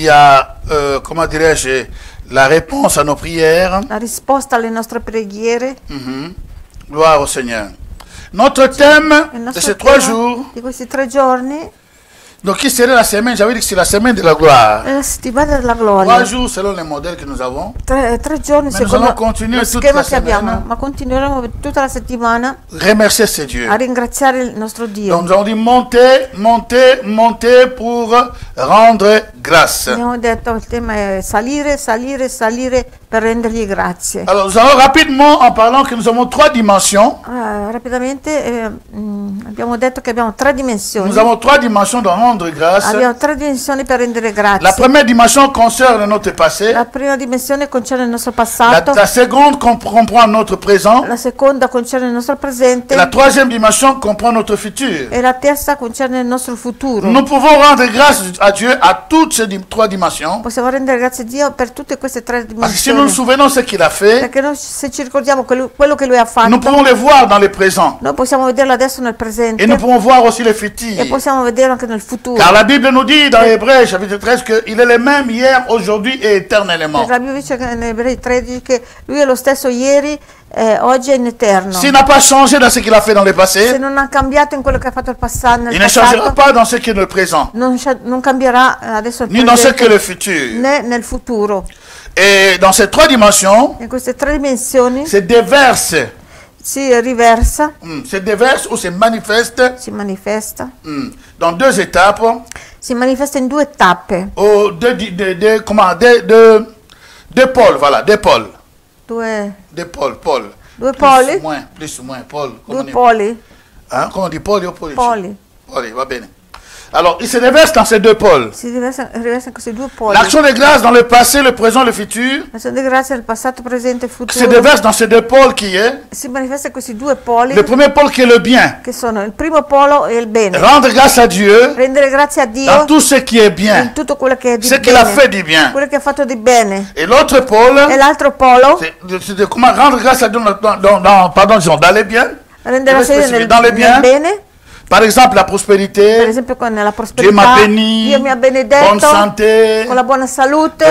il y a, comment dirais-je, la réponse à nos prières. La risposta alle nostre preghiere. Gloire au Seigneur. Notre thème de ces 3 jours, di questi 3 giorni, donc qui serait la semaine, j'avais dit que c'est la semaine de la gloire. è la settimana della 3 gloria. jours selon les modèles que nous avons. 3 giorni Mais nous secondo allons continuer lo toute schema la che abbiamo, semaine. ma continueremo per tutta la settimana Remercier ce Dieu. a ringraziare il nostro Dio. Donc nous avons dit monter, monter, monter pour rendre grâce. Abbiamo detto il tema è salire, salire, salire per rendergli grazie. Alors nous allons rapidement en parlant que nous avons 3 dimensions. Rapidamente abbiamo detto che abbiamo 3 dimensioni. Nous avons 3 dimensions de rendre grâce. Abbiamo 3 dimensioni per rendere grazie. La première dimension concerne notre passé. La prima dimensione concerne il nostro passato. La seconde comprend notre présent. La seconda concerne il nostro presente. Et la troisième dimension comprend notre futur. E la terza concerne il nostro futuro. Nous pouvons rendre grâce à Dieu à toutes ces 3 dimensions. Possiamo rendere grazie a Dio per tutte queste 3 Parce que si dimensioni. nous nous souvenons de ce qu'il a fait, Perché noi, se ci ricordiamo quello che lui ha fatto, nous pouvons le voir dans le présent. noi possiamo vederlo adesso nel presente Et nous pouvons voir aussi le e futur. possiamo vederlo anche nel futuro. Car la Bible nous dit dans Hébreux chapitre 13 qu'il est le même hier, aujourd'hui et éternellement. La Bibbia dice che in Ebrei 13 che lui è lo stesso ieri, oggi e in eterno. S'il n'a pas changé dans ce qu'il a fait dans le Se passé, non ha cambiato in quello che ha fatto nel il ne changera passato, pas dans ce qui est le présent, non cambierà adesso il ni dans ce qui est presente le futur. né nel futuro. Et dans ces 3 dimensions, In queste 3 dimensioni se déverse, si riversa, se déverse ou se manifeste si manifesta. dans 2 étapes, Si manifesta in 2 tappe, ou deux pôles, voilà, 2 pôles. 2 Pôles. poli, Plus ou moins, pôles. 2 poli, Hein? Comment on dit pôles ou pôles? poli. Pôles, va bien. Alors, il se déverse dans ces 2 pôles. Si riversa in questi 2 poli. L'action de grâce dans le passé, le présent, le futur, L'azione di grazia nel passato, presente e se futuro déverse dans ces 2 pôles qui est si manifesta in questi 2 poli, le premier pôle qui est le bien. che sono il primo polo e il bene. Rendre grâce à Dieu Rendere grazie a dans Dio tout ce qui est in bien, tutto quello che è di ce qu'il a bene, fait du bien. quello che ha fatto di bene. Et l'autre pôle, E l'altro polo, c'est de comment rendre grâce à Dieu dans les biens. rendere Dove grazie specifiche? Dans le bien. nel bene. Par exemple, la Per prospérité, esempio nella Dieu m'a prosperità, béni, Dio mi ha benedetto, bonne santé, con la buona salute,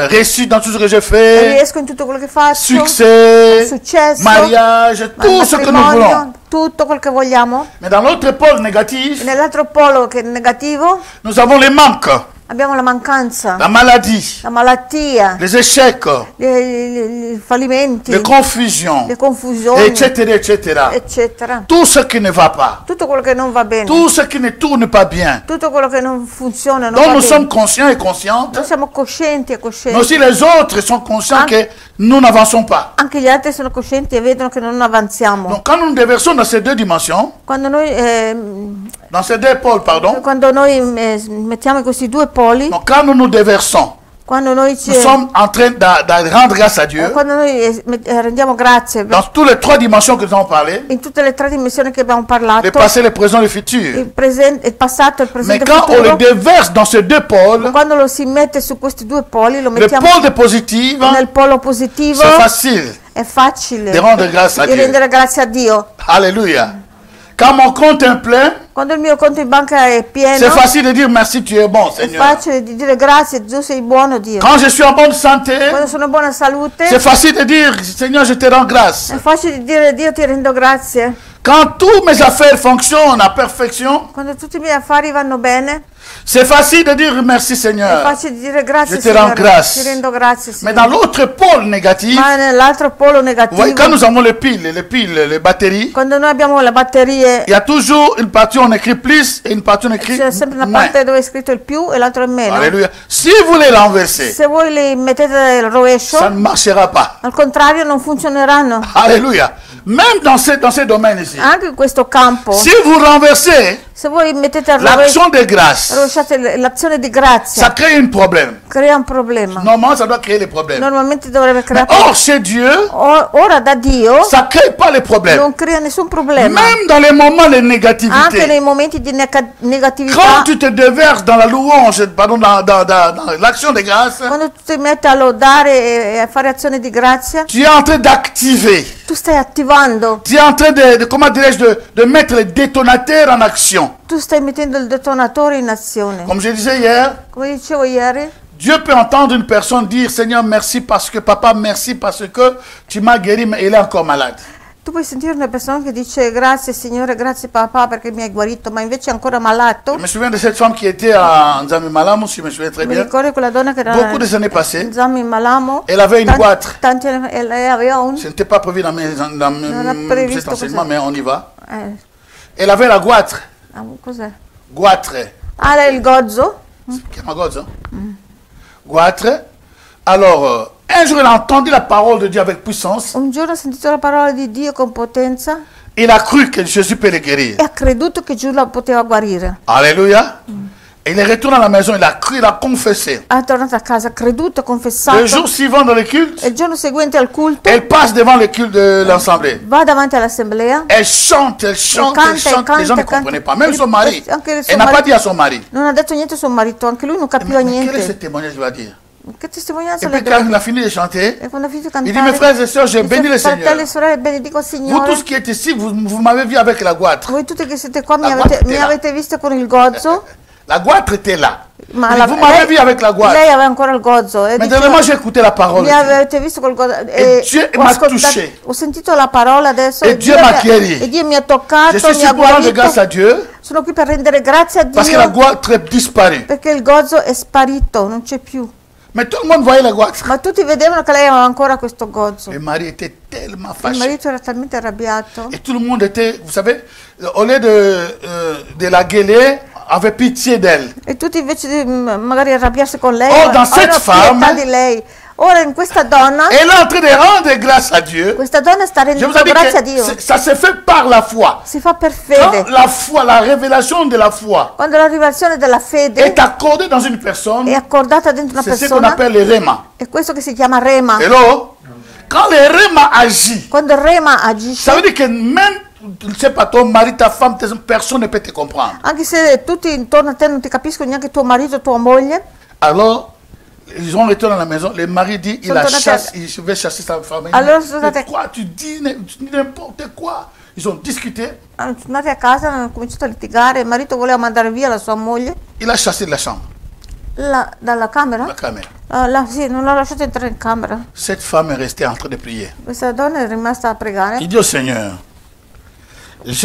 réussite dans tout ce que je fais, riesco in tutto quello che faccio, succès, successo, mariage, tout ce que nous voulons. matrimonio, tutto quello che vogliamo. Mais dans l'autre pôle négatif, Nell'altro polo che è negativo nous avons les manques, abbiamo la mancanza, la maladie, la malattia, les échecs, i fallimenti, les confusions, le confusioni, etc., etc. eccetera. Tout ce qui ne va pas, Tutto quello che non va bene, tout ce qui ne tourne pas bien, tutto quello che non funziona, non dont va nous bene. sommes conscients et conscientes, Noi siamo coscienti e mais coscienti. aussi les autres sont conscients que nous n'avançons pas. Anche gli altri sono coscienti e vedono che non avanziamo. Donc quand nous nous déversons dans ces 2 dimensions, Quando noi, dans ces 2 pôles, pardon, quando noi mettiamo in questi 2 poli, donc quand nous nous déversons, quando noi, nous sommes en train de rendre grâce à Dieu quando noi rendiamo grazie dans toutes les 3 dimensions que nous avons parlé, in tutte le 3 dimensioni che abbiamo parlato, le passé, le présent, le futur. il passato, il Mais presente e il quand on le futuro, déverse dans ces 2 pôles, quando lo si mette su questi 2 poli, lo le mettiamo pôle de positif, nel polo positivo, c'est facile è facile de rendre grâce à di Dieu. rendere grazie a Dio. Alléluia. Quand mon compte est plein, Quando il mio conto in banca è pieno, c'est facile de dire merci, tu es bon, è Seigneur. facile di dire grazie, tu sei buono Dio. Quand je suis en bonne santé, Quando sono in buona salute, c'est facile de dire Seigneur, je te rends grâce. è facile di dire Dio ti rendo grazie. Quand tous mes affaires fonctionnent à perfection, Quando tutti i miei affari vanno bene, c'est facile de dire merci, è Seigneur. facile di dire grazie Je te rends Signore, grâce. ti rendo grazie Mais Signore. dans l'autre pôle négatif, Ma nell'altro polo vous negativo, voyez, quand nous avons les piles, les batteries, quando noi abbiamo le batterie, il y a toujours une partie où on écrit plus et une partie où on écrit c'è sempre una moins. parte dove è scritto il più e l'altra il meno. Alléluia. Si vous les renversez, Se voi li mettete al rovescio, ça ne marchera pas. al contrario non funzioneranno. Alléluia. Même dans ces domaines ici. Anche in questo campo, Si vous renversez se voi mettete al rovescio, l'action de grâce, rovesciate l'azione di ça grazia, crée un problème. crea un problema. Normalement, ça doit créer les problèmes. Normalmente dovrebbe Mais creare. or, chez Dieu, Ora da Dio ça ne crée pas les problèmes. non crea nessun problema. Même dans les moments de Anche négativité. nei momenti di negatività, Quand tu te déverses dans la louange, pardon, dans l'action de grâce, quando tu ti metti a lodare e a fare azione di grazia, tu es en train d'activer. tu stai attivando, Tu es en train comment dirais-je, de mettre les détonateurs en action. tu stai mettendo il detonatore in azione. Comme je disais hier, Come dicevo ieri, Dieu peut entendre une personne dire, Seigneur, merci parce que, papa, merci parce que tu m'as guéri, mais il est encore malade. Tu puoi sentire una persona che dice grazie Signore, grazie papà perché mi hai guarito, ma invece è ancora malato. Je me souviens de cette femme qui était à Nzambi Malamo, si je me souviens très Mi bien. ricordo quella donna che era Beaucoup des années passées, Nzambi Malamo. elle avait une goitre. E lei aveva un... Ce n'était pas prévu dans Non era cet previsto enseignement, cos'è. mais on y va. Eh, Elle avait la goitre. cos'è? Goitre. Ah, era il gozzo? Chiama goitre. Goitre. Alors, un jour, elle a entendu la parole de Dieu avec puissance. Un giorno ha sentito la parola di Dio con potenza Il a cru que Jésus peut le guérir. e ha creduto che Gesù la poteva guarire. Alléluia. Et il est retourné à la maison, il a cru, il a confessé. È tornato a casa, ha creduto, ha Le confessato. jour suivant dans le culte, E il giorno seguente al culto elle passe devant le culte de l'assemblée. va davanti all'assemblea. Elle chante, elle chante, elle chante. Les gens ne comprenaient pas. Même son mari. Elle n'a pas dit à son mari. Non ha detto niente a suo marito, anche lui non capiva Mais quel est ce niente. témoignage, il va dire? Che testimonianza Et le puis quand il a fini de chanter, E quando ha finito di il dit, cantare, mes frères et sœurs, je bénis le fratelli Seigneur. e sorelle, benedico il Vous Signore. tous qui êtes ici, vous m'avez vu avec la goitre. Voi tutti che siete qua La guardia mi là. avete visto con il gozzo, La goitre était là. ma Il dit, vous m'avez vu avec la lei goitre. aveva ancora il gozzo. E Mais diceva, dernièrement, j'ai écouté la parole. mi avete visto col gozzo. Dieu Ho m'a ascoltato- touché. ho sentito la parola adesso. E Dio m'ha mi guéri. e Dio mi ha toccato, Je suis mi ha ici pour rendre guarito. grâce à Dieu Sono qui per rendere grazie a parce que la Dio goitre est disparue. perché il gozzo è sparito, non c'è più. Mais tout le monde voyait la goitre. Ma tutti vedevano che lei aveva ancora questo gozzo. Le mari était tellement Il fâché. marito era talmente arrabbiato. Et tout le monde était, vous savez, au lieu de la gueuler, avait pitié d'elle. E tutti invece di magari arrabbiarsi con lei, Oh, dans cette avevano femme- pietà di lei. Ora in questa donna, Elle est en train de rendre grâce à Dieu. questa donna sta Je vous rendendo ai dit grazie a que Dio. ça se fait par la foi. Si fa per Quand fede. la foi, la révélation de la foi Quando la rivelazione della fede est accordée dans une personne, è accordata dentro una c'est ce qu'on persona, appelle le rema. è questo che si chiama rema. Hello? Quand le rema agit, Quando il rema ça agisce, veut dire que même, je ne sais pas, ton mari, ta femme, personne ne peut te comprendre. anche se tutti intorno a te non ti capiscono, neanche tuo marito, tua moglie, Alors, ils ont retourné à la maison. Le mari dit, il veut chasser sa femme. Il Alors, dit, sono mais andate- quoi, tu dis n'importe quoi. Ils ont discuté. sono andati a casa, hanno cominciato a litigare, il marito voleva mandare via la sua moglie Il a chassé de la chambre, dalla camera. la caméra. Sì, non l'ha lasciato entrare in camera. Cette femme est restée en train de prier. Questa donna è rimasta a pregare. Il dit au Seigneur,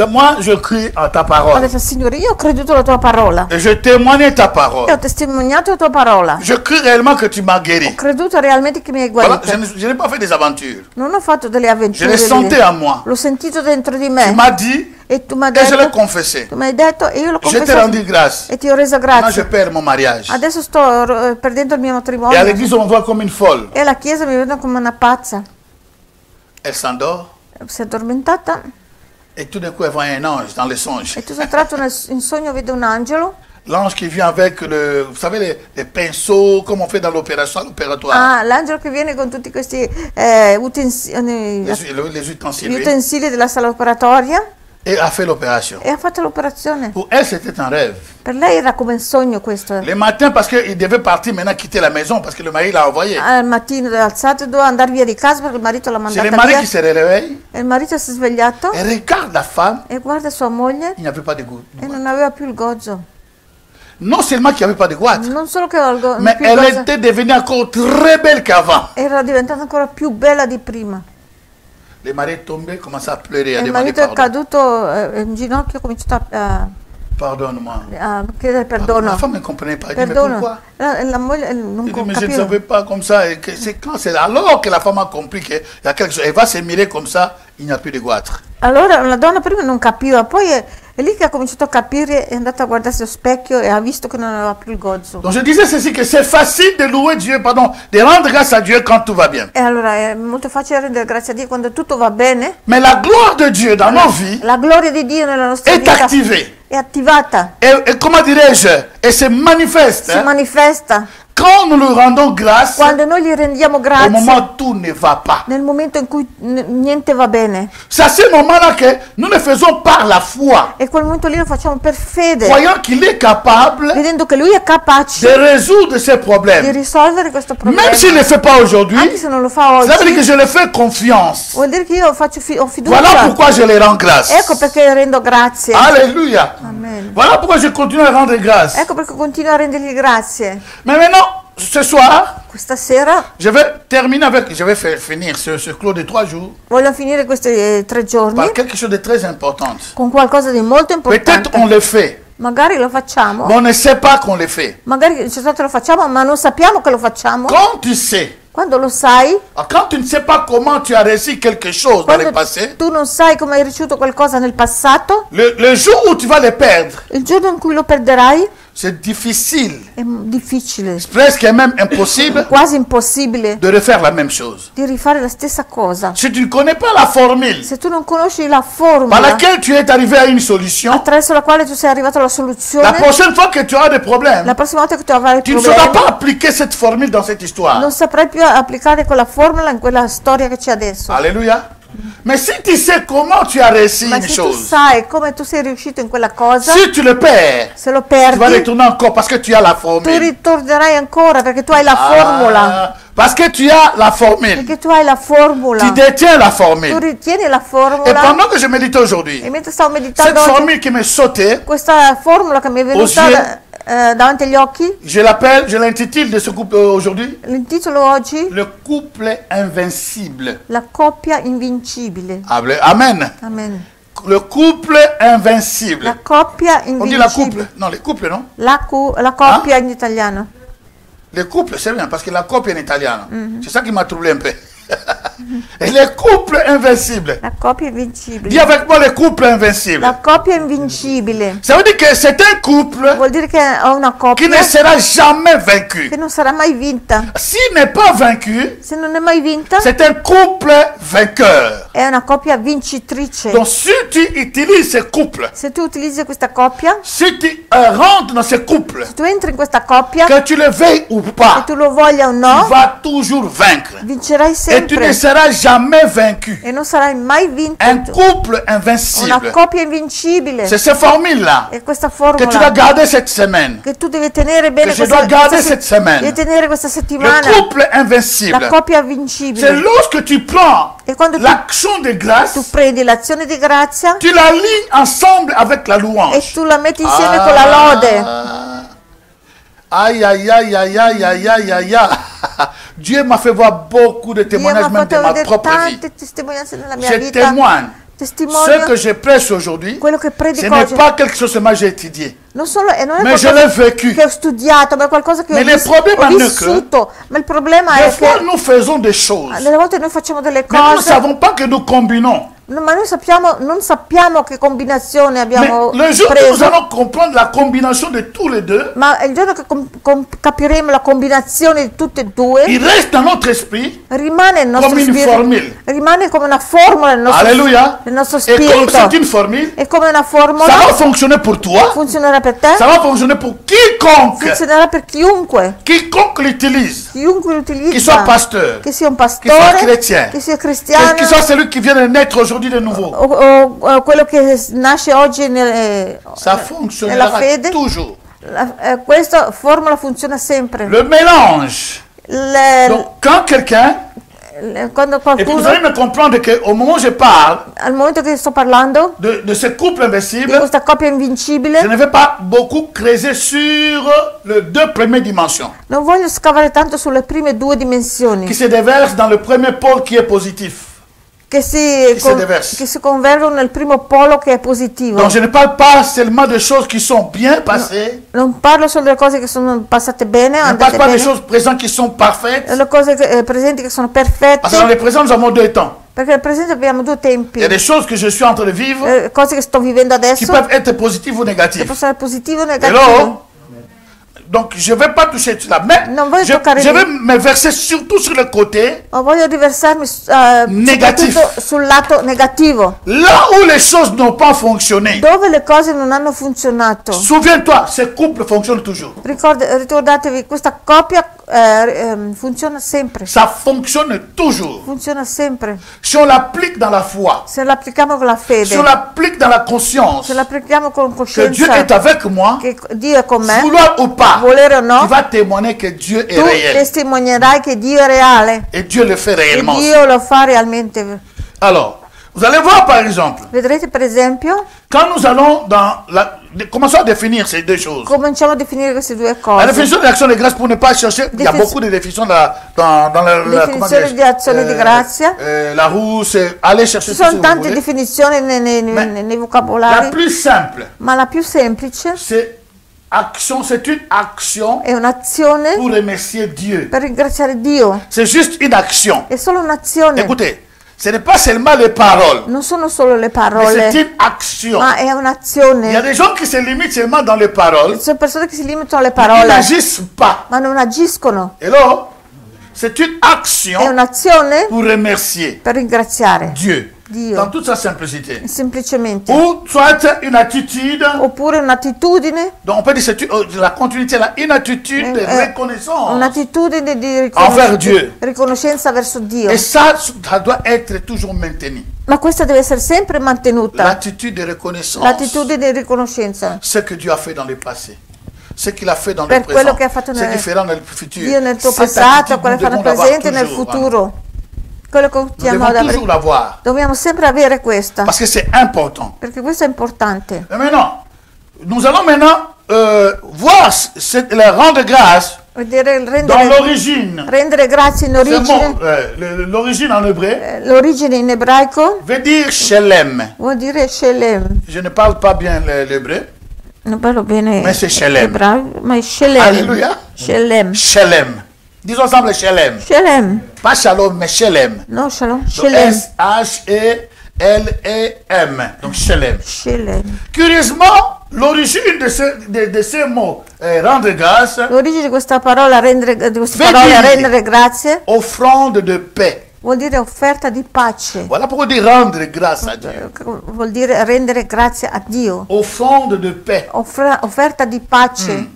moi je crie à ta Ha parole. detto, Signore, io ho creduto alla tua parola. Et je témoigne ta Io ho parole. testimoniato la tua parola. Je crie réellement que tu m'as Ho guéri. creduto realmente che mi hai Voilà, guarito. je n'ai pas fait des aventures. Non ho fatto delle Je avventure. l'ai senti à moi. L'ho sentito dentro di Tu me. m'as dit E tu mi hai et je l'ai detto, confessé. tu mi hai detto e io l'ho Je t'ai confessato. rendu grâce. E ti ho reso Maintenant je grazie. perds mon mariage. Adesso sto perdendo il mio Et à matrimonio. l'église on me voit comme une folle. E alla chiesa mi vedono come una pazza. Elle s'endort Si è addormentata et tout d'un coup elle voit un ange dans les songes. e tutto a un tratto in sogno vede un angelo. L'ange qui vient avec vous savez, les pinceaux, comme on fait dans l'opération, l'opératoire. Ah, l'angelo che viene con tutti questi utensili, Les gli ustensiles. utensili della sala operatoria Et a fait l'opération. e ha fatto l'operazione. Pour elle, c'était un rêve. Per lei era come un sogno questo. Le matin, parce qu'il devait partir maintenant, quitter la maison, parce que le mari l'a envoyé. Al mattino è alzato e doveva andare via di casa perché il marito l'ha C'est le mandata mari via. qui se réveille E il marito si è svegliato et regarde la femme. e guarda sua moglie Il n'y avait pas de goût. e non aveva più il gozzo. Non seulement qu'il n'y avait pas de goitre, Non solo che aveva mais più il elle gozzo, était devenue encore très belle qu'avant. era diventata ancora più bella di prima. Le mari est tombé, commençait à pleurer, à E il demander marito è pardon. caduto in ginocchio e ha cominciato Pardonne-moi. a chiedere La perdono. femme ne comprenait pas. Elle dit, mais Perdono. pourquoi? La moglie non Il dit, mais je ne capiva. savais pas comme ça. Et que c'est quand c'est alors que la femme a compris qu'il y a quelque chose. Elle va se mirer comme ça, il n'y a plus de goitre. Allora la donna prima non capiva, poi è lì che ha cominciato a capire, è andata a guardarsi allo specchio e ha visto che non aveva più il gozzo. Donc je disais ceci, que c'est facile de louer Dieu, pardon, de rendre grâce à Dieu quand tout va bien. E allora è molto facile rendere grazie a Dio quando tutto va bene. Mais la gloire de Dieu dans nos vies La gloria di Dio nella nostra est vita activée. è attivata, Et comment dirais-je? Et se manifeste si hein, manifesta quand nous lui rendons grâce quando noi gli rendiamo au grazie moment où tout ne va pas. nel momento in cui niente va bene. C'est à ce moment-là que nous le faisons par la foi, E quel momento lì lo facciamo per fede, croyant qu'il est capable vedendo che lui è de capace résoudre ces di problèmes. risolvere questo problema. Même s'il ne le fait pas aujourd'hui, Anche se non lo fa ça veut dire que oggi, je le fais confiance. vuol dire che io ho fiducia. Voilà pourquoi je le rends grâce. Ecco perché rendo grazie. Alléluia. Amen. Voilà pourquoi je continue à rendre grâce. Ecco perché continuo a rendergli grazie. Mais maintenant, ce soir, questa sera je vais terminer avec, je vais finir ce clos de 3 jours voglio finire questi 3 giorni par quelque chose de très important. con qualcosa di molto importante. Peut-être on le fait, Magari lo facciamo, mais on ne sait pas qu'on le fait. magari certamente lo facciamo, ma non sappiamo che lo facciamo. Quand tu sais, Quando lo sai, quand tu ne sais pas comment tu as réussi quelque chose dans le quando passé, tu non sai come hai ricevuto qualcosa nel passato, le jour où tu vas le perdre, il giorno in cui lo perderai c'est difficile, è difficile, presque même impossible quasi impossibile de refaire la même chose. di rifare la stessa cosa. Si tu ne connais pas la formule Se tu non conosci la par formula laquelle tu es arrivé à une solution, attraverso la quale tu sei arrivato alla la soluzione, prochaine fois que tu auras des problèmes, la prossima volta che tu avrai tu ne sauras problemi, pas appliquer cette formule dans cette histoire. non saprai più applicare quella formula in quella storia che c'è adesso. Alléluia. Mais si tu sais comment tu as réussi Ma une se tu chose, sai come tu sei riuscito in quella cosa, si tu le perds, se lo tu vas perdi, retourner encore parce que tu as la tu formule. ritornerai ancora perché tu hai la formula. Ah, parce que tu as la formule. Perché tu hai la formula. Tu détiens la Tu formule. ritieni la Et formula. pendant que je médite aujourd'hui, E mentre stavo cette meditando oggi, formule qui m'est sautée, questa formula che mi è venuta Ossia- davanti agli occhi, je l'appelle, je l'intitule de ce couple aujourd'hui, l'intitolo oggi, le couple invincible. la coppia invincibile. Amen. Amen. Le couple invincible. La coppia On dit la couple. invincibile. Non, les couples, non? La coppia in italiano. Les couples, c'est bien, parce que la coppia in italiano. C'est ça qui m'a troublé un peu. Et les couples invincibles. La coppia invincibile. Dis avec moi les couples invincibles. La coppia invincibile Ça veut dire que c'est un couple vuol dire che ho una qui ne coppia sera jamais vaincu. che non sarà mai vinta. S'il n'est pas vaincu, Se non è mai vinta, c'est un couple vainqueur. è una coppia vincitrice. Donc si tu utilises ce couple, Se tu utilizzi questa coppia, si tu rentres dans ce couple, se tu entri in questa coppia, que tu le veuilles ou che pas, tu lo voglia o tu no, vas toujours vaincre. vincerai Et tu ne sempre seras jamais vaincu. e non sarai mai vinto. Un couple Una invincible. coppia invincibile. C'est cette formule-là E questa que tu dois formula garder cette semaine. che tu devi tenere bene Que je dois garder cette semaine. devi tenere questa Le settimana. couple La invincible. coppia C'est invincibile. lorsque tu prends E quando l'action de tu grâce, prendi l'azione di grazia tu la lignes ensemble avec la e louange. tu la metti insieme con la lode. Aïe, aïe, aïe, aïe, aïe, aïe, aïe, aïe, aïe. Dieu m'a fait voir beaucoup de Dio mi témoignages ha même de fatto ma vedere propre vie. tante testimonianze nella mia Je vita. témoigne. Ce Testimonio que je prêche aujourd'hui, quello che ce predico n'est oggi. pas quelque chose que j'ai étudié. Non solo, e non è Mais je qualcosa l'ai vécu. che ho studiato, ma è qualcosa che Mais le ho problème è che vissuto. Ma il problema Des è fois, che nous faisons des choses. delle volte noi facciamo delle Mais nous ne cose, savons pas que nous combinons. ma noi non sappiamo che combinazione Mais abbiamo le jour où nous preso. allons comprendre la combinaison de tous les deux, Ma il giorno che capiremo la combinazione di tutte e due, il reste dans notre esprit rimane il nostro come une spirito, formule. rimane come una formula nel nostro, Alléluia. nel nostro Et comme c'est spirito. une formule, E come una ça formula va fonctionner pour toi, funzionerà per te, ça va fonctionner pour quiconque, funzionerà per chiunque, quiconque l'utilise, chiunque qu'il soit l'utilizza, pasteur, che sia un qu'il soit pastore, chrétien, che sia cristiano, qu'il soit celui qui vient de naître aujourd'hui de nouveau. o quello che nasce oggi Ça nella fonctionnera fede. toujours. Questa formula funziona sempre. Le mélange. Donc, quand quelqu'un, Quando et puis vous qualcuno, allez me comprendre qu'au moment où je parle al momento che sto parlando de ce couple di invincible, questa coppia invincibile, je ne vais pas beaucoup creuser sur les deux premières dimensions non voglio scavare tanto sulle prime due dimensioni qui se déversent dans le premier pôle qui est positif. che si déverse. che si convergono nel primo polo che è positivo. Donc je ne parle pas seulement des choses qui sont bien passées, Non parlo solo delle cose che sono passate bene, je ne andate parle pas des bene, choses présentes qui sont parfaites, le cose presenti che sono parce que dans perfette, le présent nous avons deux temps. perché nel presente abbiamo due tempi. Il y a des choses que je suis en train de vivre Cose che sto vivendo qui adesso, peuvent être positives ou che négatives. possono essere positivo o negativo. Hello? Donc je ne vais pas toucher cela, mais Non voglio je toccare vais lì. me verser surtout sur le côté, Ma voglio riversarmi Negativo. soprattutto sul lato negativo, là où les choses n'ont pas fonctionné. dove le cose non hanno funzionato. Souviens-toi, ce couple fonctionne toujours. Ricordatevi, questa coppia funziona sempre, Ça fonctionne toujours. funziona sempre. Si on l'applique dans la foi, Se l'applichiamo con la fede, si on l'applique dans la conscience se l'applichiamo con que Dieu coscienza est avec moi, che Dio è con me, vouloir ou pas, volere o tu no, vas témoigner que Dieu est tu réel. testimonierai che Dio è reale Et Dieu le fait e réellement. Dio lo fa realmente. Alors, Vous allez voir par exemple, Vedrete per esempio, quand nous allons dans la... Commençons à définir ces deux choses. cominciamo a definire queste due La cose. définition de l'action de grâce pour ne pas chercher, il y a beaucoup de définitions dans la comment Definizione dire, di azione di grazia. la roue, c'est aller chercher Ci tout ce que sono vous tante voulez. definizioni nei La vocabolari, plus simple, ma la più semplice c'est une action è un'azione pour remercier Dieu. per ringraziare Dio. C'est juste une action. È solo un'azione. Écoutez, ce n'est pas seulement les paroles, Non sono solo le mais parole, c'est une action. ma è Il y a un'azione. des gens qui se limitent seulement dans les paroles, Ci sono persone che si limitano alle mais ils parole, n'agissent pas. ma non agiscono. Et là, c'est une È action un'azione pour remercier per ringraziare Dieu Dio, dans toute sa simplicité. semplicemente. Ou soit une attitude, Oppure un'attitudine, donc on peut dire c'est la continuité, là, une attitude de reconnaissance. un'attitudine di Envers Dieu. riconoscenza verso Dio. Et ça doit être toujours maintenu. Ma questa deve essere sempre mantenuta, L'attitude de reconnaissance. l'attitudine di riconoscenza. Ce que Dieu a fait dans le passé. Ce qu'il a fait dans le Per quello présent. che ha fatto Ce qu'il fera nel futur. Dio nel tuo Cette passato, attitude, quello nous che farà nel devons l'avoir presente e nel toujours, futuro. Quello che Nous continuiamo devons ad avere. toujours l'avoir. Dobbiamo sempre avere questa, Parce que c'est important. perché questo è importante. Et maintenant, nous allons maintenant voir la rendre grâce Vedere, dans l'origine. rendere grazie in Ce origine. mot, l'origine en hébreu L'origine in ebraico veut dire Shelem. vuol dire Shelem. Je ne parle pas bien l'hébreu, Non parlo bene mais c'est Shelem. ebraico, ma è Shelem. Alléluia. Shelem. Shelem. Disons ensemble Shelem. Shelem. Pas Shalom, mais Shelem. No, Shalom. Donc, Shelem. S-H-E-L-E-M. Donc Shelem. Shelem. Curieusement, l'origine de ces mots, rendre grâce, L'origine di questa parola, di queste Vedi. parole, rendere grazie, offrande de paix. vuol dire offerta di pace. Voilà pourquoi on dit rendre grâce à Dieu. Vuol dire rendere grazie a Dio. Offrande de paix. Offerta di pace.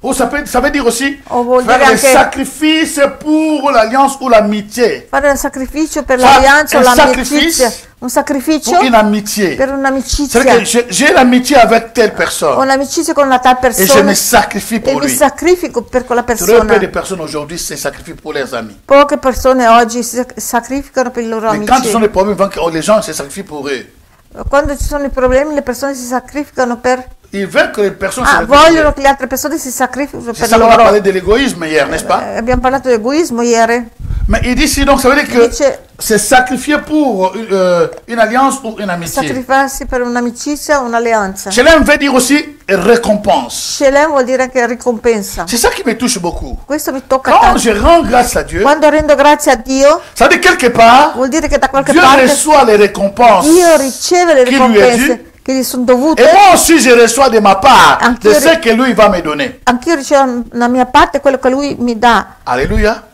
Ou ça veut dire aussi O vuol faire dire des anche sacrifices pour l'alliance ou l'amitié. fare un sacrificio per Fa- l'alleanza o un l'amicizia. sacrifice Un sacrificio Pour une amitié. per C'est un'amicizia. que j'ai l'amitié avec telle Ho personne un'amicizia con una tal et je persona me sacrifie e pour mi lui. sacrifico per quella Très peu persona. de personnes aujourd'hui se sacrifient pour leurs amis. Poche persone oggi si sacrificano per i loro Mais quand amici. ce sont des problèmes, les gens se sacrifient pour eux. Quando ci sono i problemi le persone si sacrificano per... Ils veulent que les personnes se sacrifient vogliono pour eux. che le altre persone si sacrifichino C'est per ça qu'on a parlé loro. de l'égoïsme hier, n'est-ce pas? Abbiamo parlato di egoismo ieri. Mais il dit ici, donc ça veut dire que Dice c'est sacrifier pour une alliance ou une amitié. sacrificarsi per un'amicizia o un'alleanza. Shalom veut dire aussi récompense. Shelem vuol dire anche ricompensa. C'est ça qui me touche beaucoup. Questo mi tocca Quand tanto. je rends grâce à Dieu, Quando rendo grazie a Dio, ça veut dire quelque part, vuol dire che da qualche Dieu parte reçoit les récompenses. Dio riceve le Chi lui è ricompense che gli sono dovute. Et moi aussi, je reçois de ma part Anch'io de ce que lui va me donner. Anch'io ricevo la mia parte, quello che lui mi dà. Alléluia.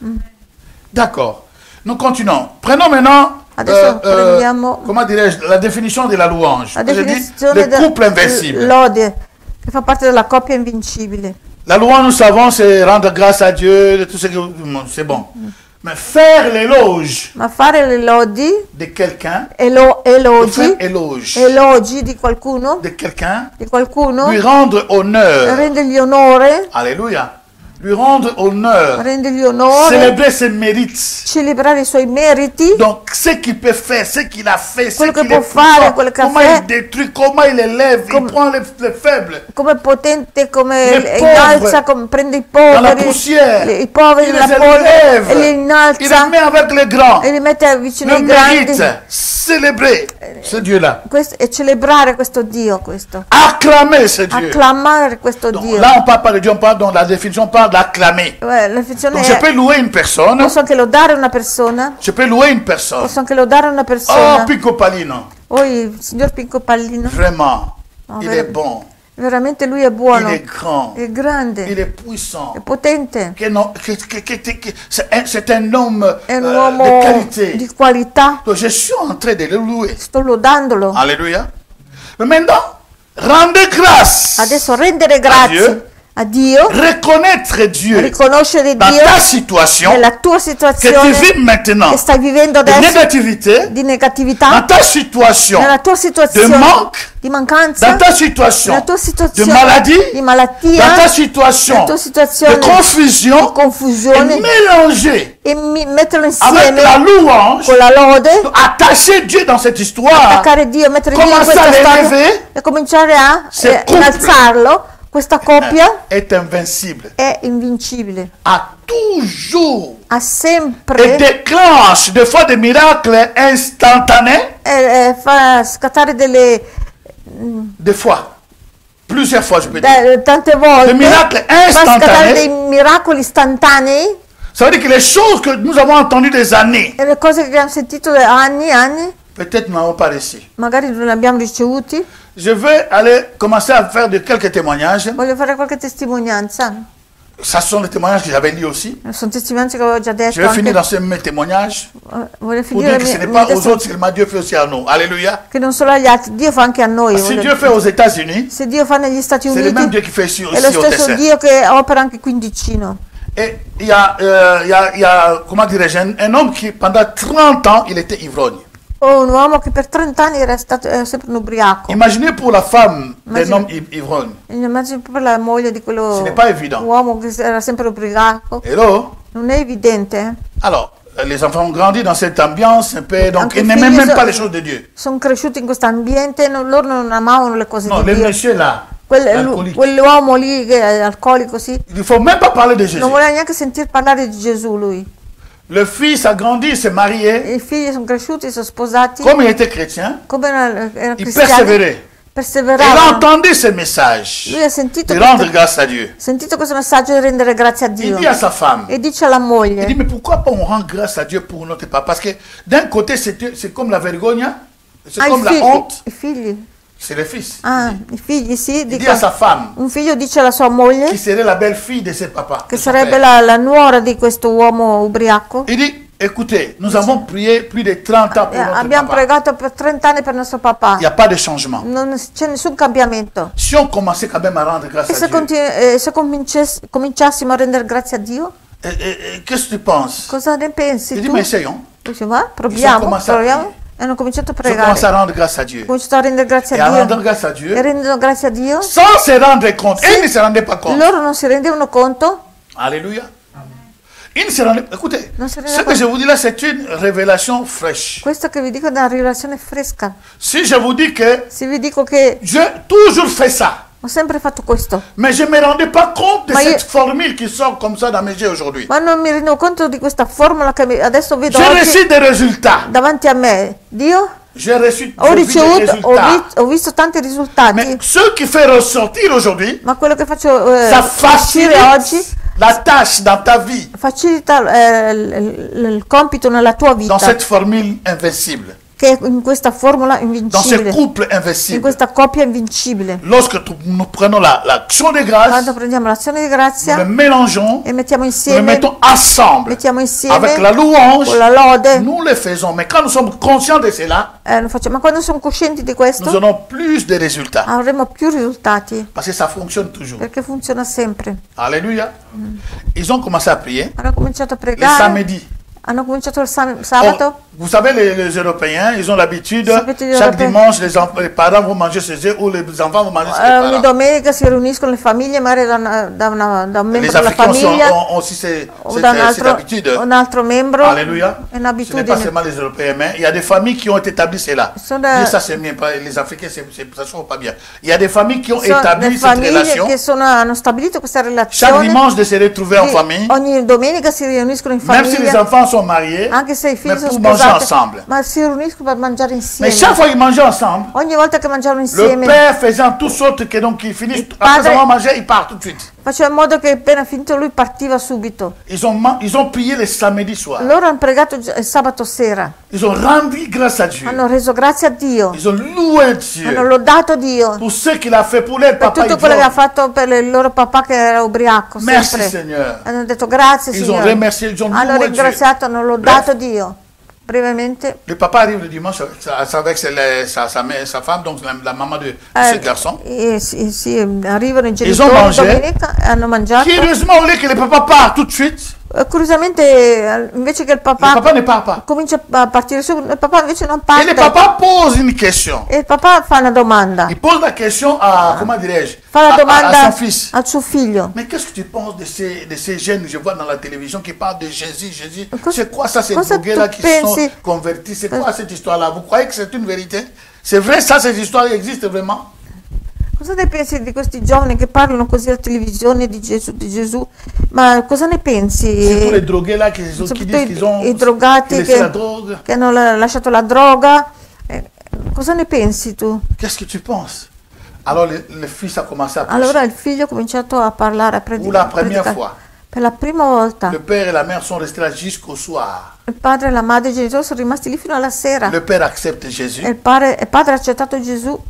D'accord. Nous continuons. Prenons maintenant, Adesso prendiamo comment dirais-je, la définition de la louange. la Je dis definizione le couple invincible. lode, che fa parte della coppia invincibile. La louange, nous savons, c'est rendre grâce à Dieu, tout ce que c'est bon. Mais faire l'éloge Ma fare le lodi, de quelqu'un, elogi, faire éloge elogi di qualcuno, de quelqu'un, lui lui rendre honneur. rendergli onore, Alléluia. Lui rendre honneur. rendergli onore, Célébrer ses mérites. celebrare i suoi meriti, Donc, ce qu'il peut faire, ce qu'il a fait, ce Quello che qu'il può est fare, puissant, quello che ha comment fatto. il détruit, comment il élève, il prend les faibles. come potente, come Le innalza, pauvres, come prende i Dans la poveri, poussière, i poveri il nella les polvere, élève, e li il les innalza met avec les grands. e li mette vicino Le ai grandi. mérite, célébrer ce Dieu-là, E celebrare questo Dio, questo. acclamer ce Dieu. Acclamare questo Donc, Dio. là, on parle pas de Dieu, on parle dans la définition, on parle d'acclamer. La definizione Donc, je è, peux louer une personne, posso anche lodare una persona, je peux louer une personne. posso anche lodare una Oh, persona. Pico Palino, Il signor Pinco Pallino, vraiment, Oh, il ver- est bon, veramente lui è buono, il est grand, è grande, il est puissant. è potente, Que non- c'est un homme è un de uomo qualité. di qualità. Donc, je suis en train de le louer. Sto lodandolo. Alléluia. Mais maintenant, rendez grâce Adesso rendere a grazie Dieu a Dio, reconnaître Dieu riconoscere dans Dio ta situation nella tua que tu situazione vis maintenant che stai vivendo de adesso négativité, di dans negatività, ta situation nella tua de situazione manque, di mancanza, dans ta situation nella tua de situazione maladie, di dans malattia, ta nella situation tua de situazione di confusion, et confusione mélanger e metterlo avec insieme la louange, con la lode, attacher Dieu dans cette histoire, attaccare Dio, mettere Dio in commencer questa à storia l'élever, e cominciare a Se couple. innalzarlo. Questa coppia est invincible, è invincibile, a toujours ha et sempre déclenche des fois des miracles instantanés, fa scattare des fois, plusieurs fois je peux dire, tante des volte miracles fa scattare dei instantanés. miracoli istantanei Ça veut dire que les choses que nous avons entendues des années, e le cose che abbiamo sentito da anni peut-être nous n'avons pas réussi. magari non le abbiamo ricevuti. Je vais aller commencer à faire de quelques témoignages. Voglio fare qualche testimonianza, Ça sont les témoignages que j'avais lus aussi. sono testimonianze che avevo già detto Je vais finir anche. dans ce même témoignage Voglio pour finire dire que ce n'est le pas mie aux autres seulement, Dieu fait aussi à nous. Alléluia. che non solo agli altri, Dio fa anche a noi. Si Dieu fait aux États-Unis, Se Dio fa negli Stati c'est le même Uniti Dieu qui fait ici è lo aussi au stesso Tessin. Dio che opera anche qui in Ticino. Et il y a comment dirais-je, un homme qui pendant 30 ans, il était ivrogne. Ho un uomo che per 30 anni era stato sempre un ubriaco. Imaginez pour la femme d'un homme ivrogne. Immagino proprio la moglie di Ce quello n'est pas évident. uomo che era sempre ubriaco. Hello? Non è evidente, eh? Alors, les enfants ont grandi dans cette ambiance un peu, donc Anche ils i n'aimaient figli même pas les choses de Dieu. sono cresciuti in questo ambiente, loro non amavano le cose Non, di le Dio. monsieur là, l'alcoolique, Quell'uomo lì che è alcolico, sì, il ne faut même pas parler de Jésus. non voleva neanche sentir parlare di Gesù lui. Le fils a grandi, s'est marié. I figli sono cresciuti, sono sposati, Comme il était chrétien, come erano il cristiani, persévérait. Il a perseveravano. entendu ce message Lui ha sentito, de rendre grâce à Dieu. sentito questo messaggio di rendere grazie a Il Dio dit à sa femme, e dice alla il dit, moglie, mais pourquoi pas on rend grâce à Dieu pour notre papa? Parce que d'un côté, c'est comme la vergogne, c'est ah, comme la honte, i figli, c'est le fils. ah, i figli sì, Il dit à sa femme, un figlio dice alla sua moglie qui serait la belle-fille de ses papas. che de son sarebbe père. la nuora di questo uomo ubriaco. Il dit, écoutez, nous avons prié plus de 30 ans pour notre Abbiamo papa. pregato per 30 anni per nostro papà, Il n'y a pas de changement. non c'è nessun cambiamento. Si on commençait quand même à rendre grâce E à se, Dieu, se cominciassimo a rendere grazie a Dio, qu'est-ce que tu penses? cosa ne pensi Il dit, tu? mais essayons. Dice, va, proviamo, commencé a proviamo. prier. E hanno cominciato a Ils ont commencé pregare. à rendre grâce à Dieu. Ho cominciato a rendere grazie Et a à rendre Dio. grâce à E Dieu, rendono grazie a Dio. sans se rendre compte. Et ils ne se rendaient pas compte. Loro non si rendevano conto. Alléluia. Ils ne se rendaient Écoutez, Non se ce rendeva que je vous dis là, c'est une révélation fraîche. Questo che vi dico è una rivelazione fresca. Si je vous dis que Se vi dico che j'ai toujours fait ça, ho sempre fatto questo, mais je ne me rendais pas compte de Ma cette io- formule qui sort comme ça dans mes yeux aujourd'hui. ma non mi rendo conto di questa formula che adesso vedo J'ai oggi reçu des résultats. davanti a me. Dio, J'ai reçu ho j'ai vu des ricevuto, résultats. ho visto tanti risultati, Mais ce qui fait ressortir aujourd'hui, ma quello che faccio ça uscire facilite oggi la tâche dans ta vie, facilita il compito nella tua vita, dans cette formule invincible, che è in questa formula dans ce invincibile, couple in invincible. questa coppia invincibile. Lorsque nous prenons l'action de grâce, Quando prendiamo l'azione di nous le grazia mélangeons, e mettiamo nous le insieme, mettons ensemble. mettiamo insieme Avec la louange, con la lode, nous le faisons. Mais quand nous sommes conscients de cela, lo facciamo. Ma quando siamo coscienti di nous questo aurons plus de résultats. avremo più risultati, Parce que ça fonctionne toujours. perché funziona sempre. Alléluia. Ils ont commencé à prier Hanno cominciato a les pregare, samedis. hanno cominciato il Or, sabato. vous savez, les Européens, ils ont l'habitude, Sapete, gli chaque europei- dimanche, les parents vont manger chez eux ou les enfants vont manger chez les Ogni parents. domenica si riuniscono le famiglie, magari da un membro Les della Africains aussi famiglia ont aussi o da cette habitude. un altro membro. Alléluia. È Ce n'est pas un'abitudine. seulement les Européens, mais il y a des familles qui ont établi cela. Sono da- Dire ça, c'est bien. Les Africains, ça ne se pas bien. Il y a des familles qui ont Sono établi le cette famiglie relation. che hanno stabilito questa Chaque relazione. dimanche, de se retrouver en Di- famille, ogni domenica si riuniscono in même si les famiglia, enfants sont mariés, anche se i figli mais sono pour manger sposati, ensemble. ma si riuniscono per mangiare Mais insieme. chaque fois qu'ils mangeaient ensemble, Ogni volta che mangiavano le insieme, père faisant tout sorte que donc ils finissent, Il après padre- avoir mangé, ils partent tout de suite. faceva in modo che appena finito lui partiva subito. Ils ont prié le samedi soir. Loro hanno pregato il sabato sera, Ils ont rendu grâce à Dieu. hanno reso grazie a Dio, Ils ont loué Dieu hanno lodato Dio pour ce qu'il a fait pour leur per papa. tutto quello che ha ivrogne. fatto per il loro papà che era ubriaco Merci sempre. Seigneur. Hanno detto grazie Ils ont Signore, remercié, ils ont hanno loué Dieu. ringraziato, hanno lodato Dio. brevemente. Le papa arrive le dimanche avec sa femme, donc la maman de ce garçon. Arrivano i ont genitori mangé. domenica, hanno mangiato. Curieusement, au lieu que le papa part tout de suite, Curiosamente, invece che il le papa ne part pas. comincia a partire subito, il papà invece non Et parte. le papa pose une question. E il papà fa una domanda. Il pose la question à, comment dirais-je, Fa la à domanda son fils. al suo figlio. Mais qu'est-ce que tu penses de ces jeunes que je vois dans la télévision qui parlent de Jésus, Jésus? Cosa- C'est quoi ça, ces cosa drogués-là tu qui se sont pensi? convertis? C'est quoi cette histoire-là? Vous croyez que c'est une vérité? C'est vrai, ça, ces histoires existent vraiment? Cosa ne pensi di questi giovani che parlano così alla televisione di Gesù? Ma cosa ne pensi? C'est tous les drogués-là qui disent qu'ils ont I drogati laissé la drogue. che hanno lasciato la droga. Cosa ne pensi tu? Qu'est-ce que tu penses? Alors le fils a commencé à prêcher. Allora il figlio ha cominciato a parlare, a Pour la première fois. Per la prima volta. Le père et la mère sont restés là jusqu'au soir. Il padre e la madre di Gesù sono rimasti lì fino alla sera. Le père accepte Jésus. E il padre ha accettato Gesù.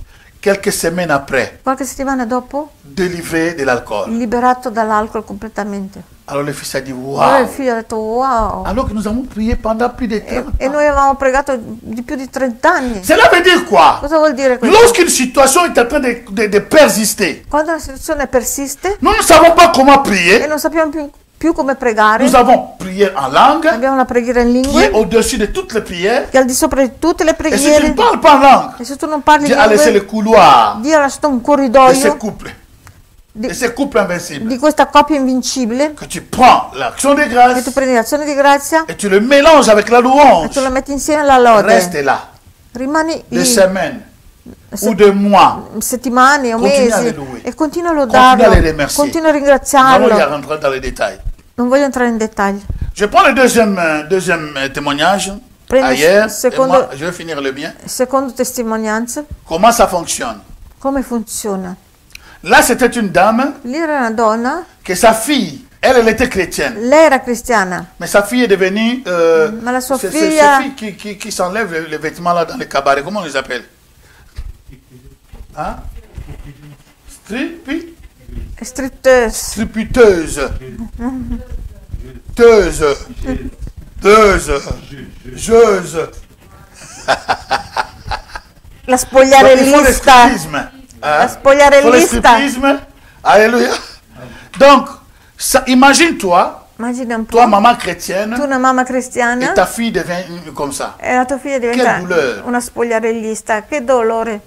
Quelques semaines après, Qualche settimana dopo, délivré de l'alcool. liberato dall'alcol completamente. Alors le fils a dit, Allora il waouh! figlio ha detto wow. Alors que nous avons prié pendant plus de 30 E ans. noi avevamo pregato di più di 30 anni. Cela veut dire quoi? Cosa vuol dire questo? Lorsqu'une situation est en train de persister, Quando una situazione persiste nous ne savons pas comment e prier. non sappiamo più come pregare, Nous avons prié en langue, abbiamo una preghiera in qui est lingue au-dessus de toutes les prières. che è al di sopra di tutte le Et si tu ne preghiere. parles pas en langue, E se tu non parli Dieu a laissé lingue, le couloir Dio ha lasciato un de ces corridoio couples, di, de ces couples invincibles. di questa coppia invincibile, Que tu prends l'action de che tu grâce prendi l'azione di grazia et tu le mélanges avec la e louange. tu la metti insieme alla Reste lode. là, Rimani des lì semaines ou des mois. settimane o Continua a mesi louer. e continua a Continue a lodarlo, le remercier. continua a Nous allons y ringraziarlo. rentrer dans les détails. Non voglio entrare in dettagli. Je prends le deuxième témoignage Prendo ailleurs. il Et secondo- moi, je vais finir le bien. Secondo testimonianze, Comment ça fonctionne? come funziona? Là, c'était une dame Lì era una donna, que sa fille, elle était chrétienne. lei era cristiana, Mais sa fille est devenue... Ma la sua c'est figlia- ces filles qui s'enlèvent les vêtements là dans les cabarets. Comment on les appelle? Hein? striptease, Stripiteuse. Teuse. Teuse. Jeuse. la Il faut le spogliarellista, striptisme. la Il faut le spogliarellista. striptisme. Alléluia. Donc, imagine-toi, Immagina un po', toi, maman chrétienne, tu una mamma et cristiana ta fille devient comme ça. e la tua figlia Che diventa douleur. una spogliarellista. Che dolore,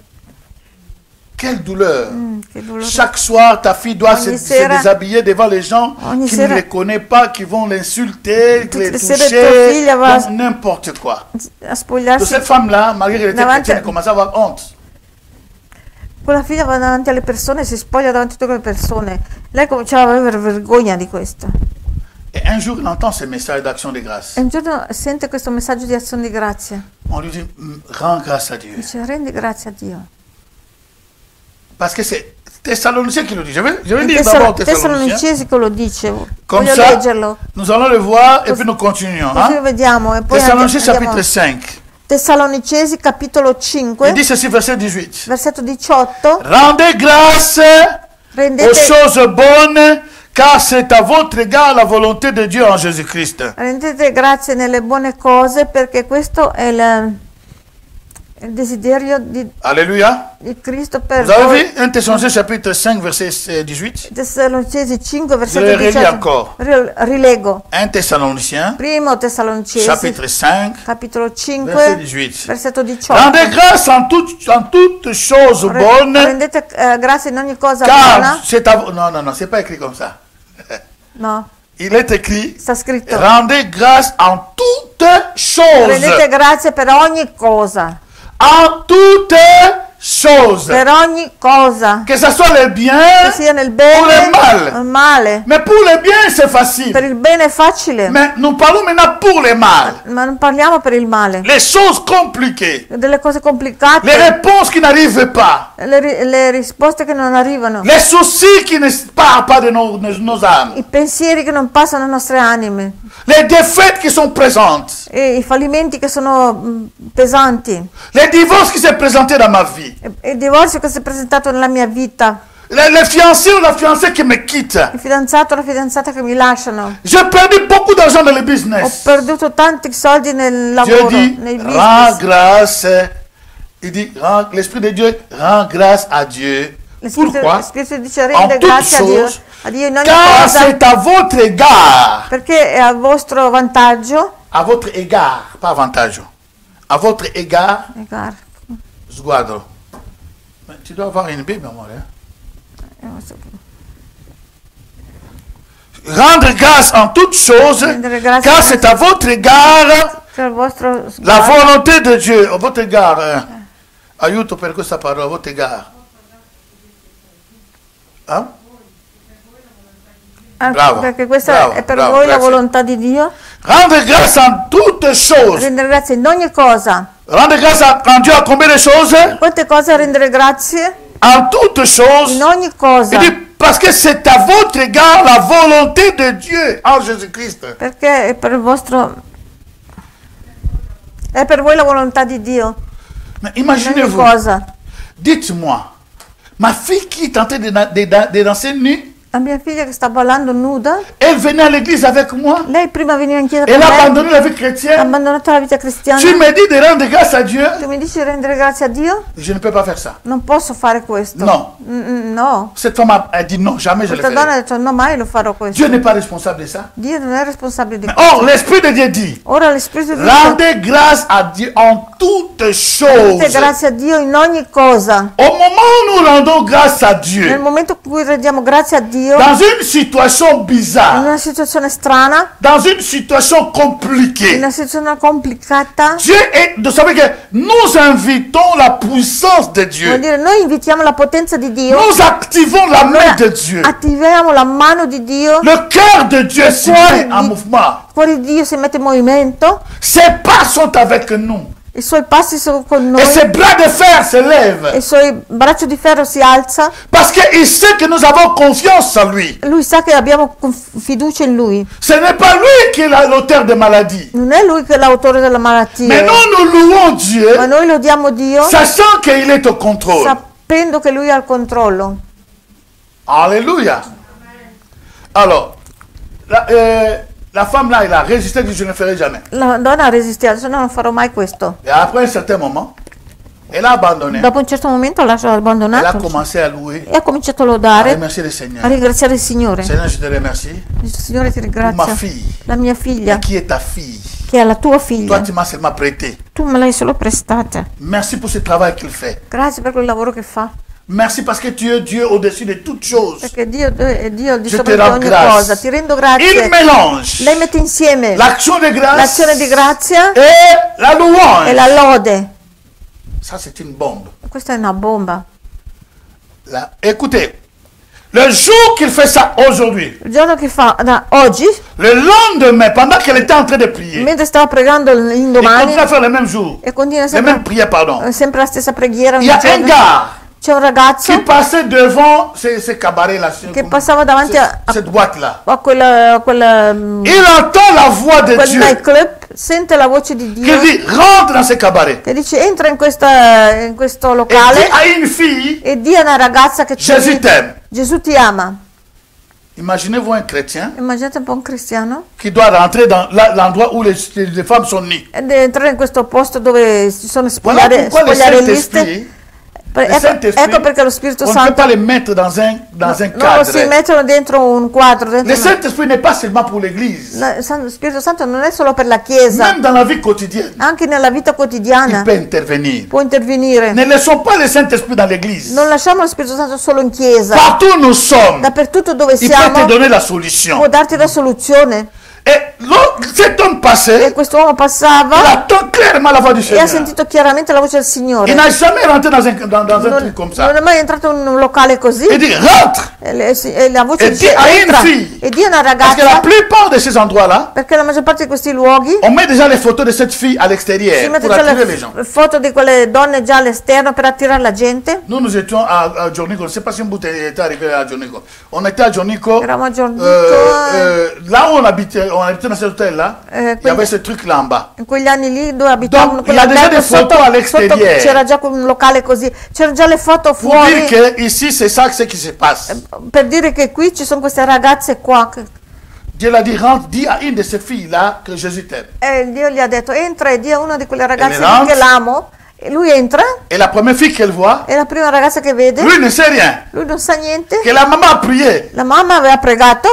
Quelle douleur. che dolore. Chaque soir, ta fille doit se sera- déshabiller devant les gens ogni qui sera- ne les connaissent pas, qui vont l'insulter, Tutte les le sere tua toucher, figlia va- donc n'importe quoi. A Donc spogliarsi, cette femme-là, malgré qu'elle était Davanti- chrétienne, elle commençait à avoir honte. quella figlia va davanti alle persone, si spoglia davanti a tutte le persone. Lei cominciava ad avere vergogna di questo. Et un jour, elle entend ce message d'action de grâce. E un giorno sente questo messaggio di azione di grazia. On lui dit, rends grâce à Dieu. Dice, rendi grazie a Dio. Parce que c'est Thessaloniciens qui le dit. Je vais In lire d'abord Thessaloniciens. Tessalonicesi che lo dice, Comme voglio ça, leggerlo, nous allons le voir et puis nous continuons. così Hein? vediamo. E poi Thessaloniciens andiamo- chapitre 5. Tessalonicesi capitolo 5, Il dit ceci, verset 18. versetto 18, Rendez grâce aux rendete, choses bonnes, car c'est à votre égard la volonté de Dieu en Jésus-Christ. rendete grazie nelle buone cose perché questo è il desiderio Alléluia. di Cristo per Vous avez voi. vu 1 Thessaloniciens chapitre 5, verset 18. Tessalonicesi 5, versetto Je le relis 18. encore. Rilego. 1 Thessaloniciens Primo Tessalonicesi, chapitre 5, capitolo 5, verset 18. versetto 18. Rendez grâce en toutes choses bonnes, Rendete grazie in ogni cosa car buona. c'est à vous. Non, non, non, c'est pas écrit comme ça. No, Il est écrit, sta scritto. rendez grâce en toutes choses. Rendete grazie per ogni cosa. En toutes choses. Per ogni cosa. Que ce soit le Che bien sia nel ou bene le mal. o il male. Mais pour le bien, c'est facile. Per il bene è facile, Mais nous parlons maintenant pour le mal. ma non parliamo per il male. Les choses compliquées. Delle cose complicate, Les réponses qui n'arrivent pas. le risposte che non arrivano, Les soucis qui ne partent pas de nos âmes. i pensieri che non passano alle nostre anime, Les défaites qui sont présentes. e i fallimenti che sono pesanti, Les divorces qui s'est présenté dans ma vie. e il divorzio che si è presentato nella mia vita, Les fiancés ou la fiancée qui me quitte. il fidanzato o la fidanzata che mi lasciano. J'ai perdu beaucoup d'argent dans le Ho business. perduto tanti soldi nel Dieu lavoro, dit, nei rends business. grâce. Il dit, l'Esprit de Dieu rend grâce à Dieu. Pourquoi? Lo Spirito dice En rende toutes grazie choses, a Dio in ogni car cosa, c'est à votre égard. perché è a vostro vantaggio. À votre égard, pas avantage. À votre égard, Guarda, sguardo. Mais tu dois avoir une Bible, amore. Rendre grâce en toutes choses, Rendere grazie car a- c'est à votre égard Cioè il vostro la sguardo. volonté de Dieu. À votre égard. Aiuto per questa parola, a votre égard. Hein? Bravo, Perché questa bravo, è per bravo, voi la grazie. volontà di Dio. Rendre grâce en toutes choses. Rendere grazie in ogni cosa. Rendre grâce quand Dieu a combien de choses? Quante cose rendere grazie? En toutes choses. In ogni cosa. Il dit, parce que c'est à votre égard la volonté de Dieu en Jésus-Christ. Perché è per il vostro... È per voi la volontà di Dio. Mais In ogni imaginez-vous, cosa. dites-moi, ma fille qui est en train de danser nue, La mia figlia che sta ballando nuda, elle venait à l'église avec moi, lei prima veniva in chiesa con elle a me, abandonné la vie ha chrétienne. abbandonato la vita cristiana. Tu me dis de rendre grâce à Dieu, Tu mi dici di rendere grazie a Dio? je ne peux pas faire ça. Non posso fare questo. No. No. Cette femme a dit non, jamais je le Questa donna ha ferai. detto no, mai lo farò questo. Dieu n'est pas responsable de ça. Dio non è responsabile di Mais questo. or, l'Esprit de Dieu dit, Ora lo Spirito di Dio rendez grâce à Dieu en toutes rende choses. grazie a Dio in ogni cosa. Au moment où nous rendons grâce à Nel Dieu, momento in cui rendiamo grazie a Dio, dans une situation in bizarre, una situazione strana, dans une situation in compliquée, una situazione complicata, Dieu est, vous savez que nous invitons la puissance de vuol Dieu. dire noi invitiamo la potenza di Dio, Nous activons la main de Dieu. attiviamo la mano di Dio, Le cœur de Dieu se met en mouvement. il cuore di Dio si mette in movimento, Ses pas sont avec nous. i suoi passi sono con noi, Et ses bras de fer se e lèvent. il suo braccio di ferro si alza. Parce qu'il sait que nous avons confiance en lui. Lui sa che abbiamo fiducia in Lui. Ce n'est pas lui qui est l'auteur des maladies. Non è Lui che è l'autore della malattia, Mais nous louons ma Dieu, noi lodiamo Dio sachant qu'il est au contrôle. sapendo che Lui ha il controllo. Alléluia. Alors, la femme là, elle a résisté, elle dit je ne ferai jamais. La donna ha resistito, se no non farò mai questo. Et après un certain moment, elle a abandonné. Dopo un certo momento l'ha Elle a abbandonato commencé à louer, e ha cominciato a à lodare, remercier le a Seigneur. ringraziare il Signore. Seigneur, je te remercie. Dice, Signore ti Ma ringrazio. fille, La mia figlia, qui est ta fille? che è la tua Toi, figlia, tu m'as seulement prêté. tu me l'hai solo prestata. Merci pour ce travail qu'il fait. Grazie per quel lavoro che fa. Merci parce que tu es Dieu au-dessus de toutes choses. Perché Dio è Dio al di Je sopra te di rends ogni grâce. cosa. Ti rendo Il grazie. mélange Lei mette insieme l'action de grâce l'azione di grazia et la e louange. la lode. Ça, c'est une bombe. Questa è una bomba. Écoutez, le jour qu'il fait ça aujourd'hui, Il giorno che fa, oggi, le lendemain, pendant qu'elle était en train de prier, mentre stava pregando il l'indomani, continue à faire le même jour, e continua les mêmes sempre, prières, pardon. sempre la stessa preghiera Il y ogni a un giorno. gars C'è un ragazzo qui passait devant ces cabarets-là, che passava davanti cette boîte-là. a quel Il entend la voix de Dieu nightclub, sente la voce di qui Dio dit rentre dans ces cabarets. che dice entra in questo Et dit locale à une fille, e di a una ragazza che c'è Jésus lì, t'aime. Gesù ti ama. Imaginez-vous un chrétien Immaginate un po' un cristiano qui doit rentrer dans l'endroit où les femmes sont nues. ed entrare in questo posto dove ci sono Voilà pourquoi le spogliarelliste. Saint-Esprit, le Ecco, Saint-Esprit, ecco perché lo Spirito on ne peut Santo pas les mettre dans un non lo si cadre. mettono dentro un quadro. Dentro Le Saint-Esprit n'est pas seulement pour l'Église. Lo Spirito Santo non è solo per la Chiesa, Même dans la vie quotidienne, anche nella vita il quotidiana peut intervenir. può intervenire. Ne laissons pas le Saint-Esprit dans l'Église. Non lasciamo lo Spirito Santo solo in Chiesa. Partout où nous sommes, Dappertutto dove il peut te siamo donner la può solution. darti la soluzione. Et cet homme E passé, quest'uomo il passava attend clairement la voix du e ha Seigneur. sentito chiaramente la voce del Signore. Il n'a jamais rentré dans un truc comme Non ça. è mai entrato in un locale così. Il dit rentre. E la voce E dice di a une entra. fille. E di a una Parce que la ragazza, plupart de ces endroits-là, perché la maggior parte di questi luoghi on met déjà les photos de cette fille à si l'extérieur mette pour già attirer les gens. le foto di quelle donne già all'esterno per attirare la gente. Nous étions à Giornico. Je ne sais pas si vous êtes arrivé à Giornico. On était à Giornico. Eravamo a Giornico, Là où on habitait, on habitait dans cet hôtel-là, il y quindi- avait ce truc-là en bas. In quegli anni lì dove abitavano, Donc, il y a déjà des photos à l'extérieur. c'era già un locale così, c'erano già le foto Pour fuori dire que ici, c'est ça ce qui se passe. per dire che qui ci sono queste ragazze qua. Dieu l'a dit, rentre, dis à une de ces filles-là que Jésus t'aime. E Dio gli ha detto entra e di a una di quelle ragazze le rentre. che l'amo. E lui entra, Et la première fille qu'elle voit, è la prima ragazza che vede, lui ne sait rien. lui non sa niente, Que la maman a prié. la mamma aveva pregato,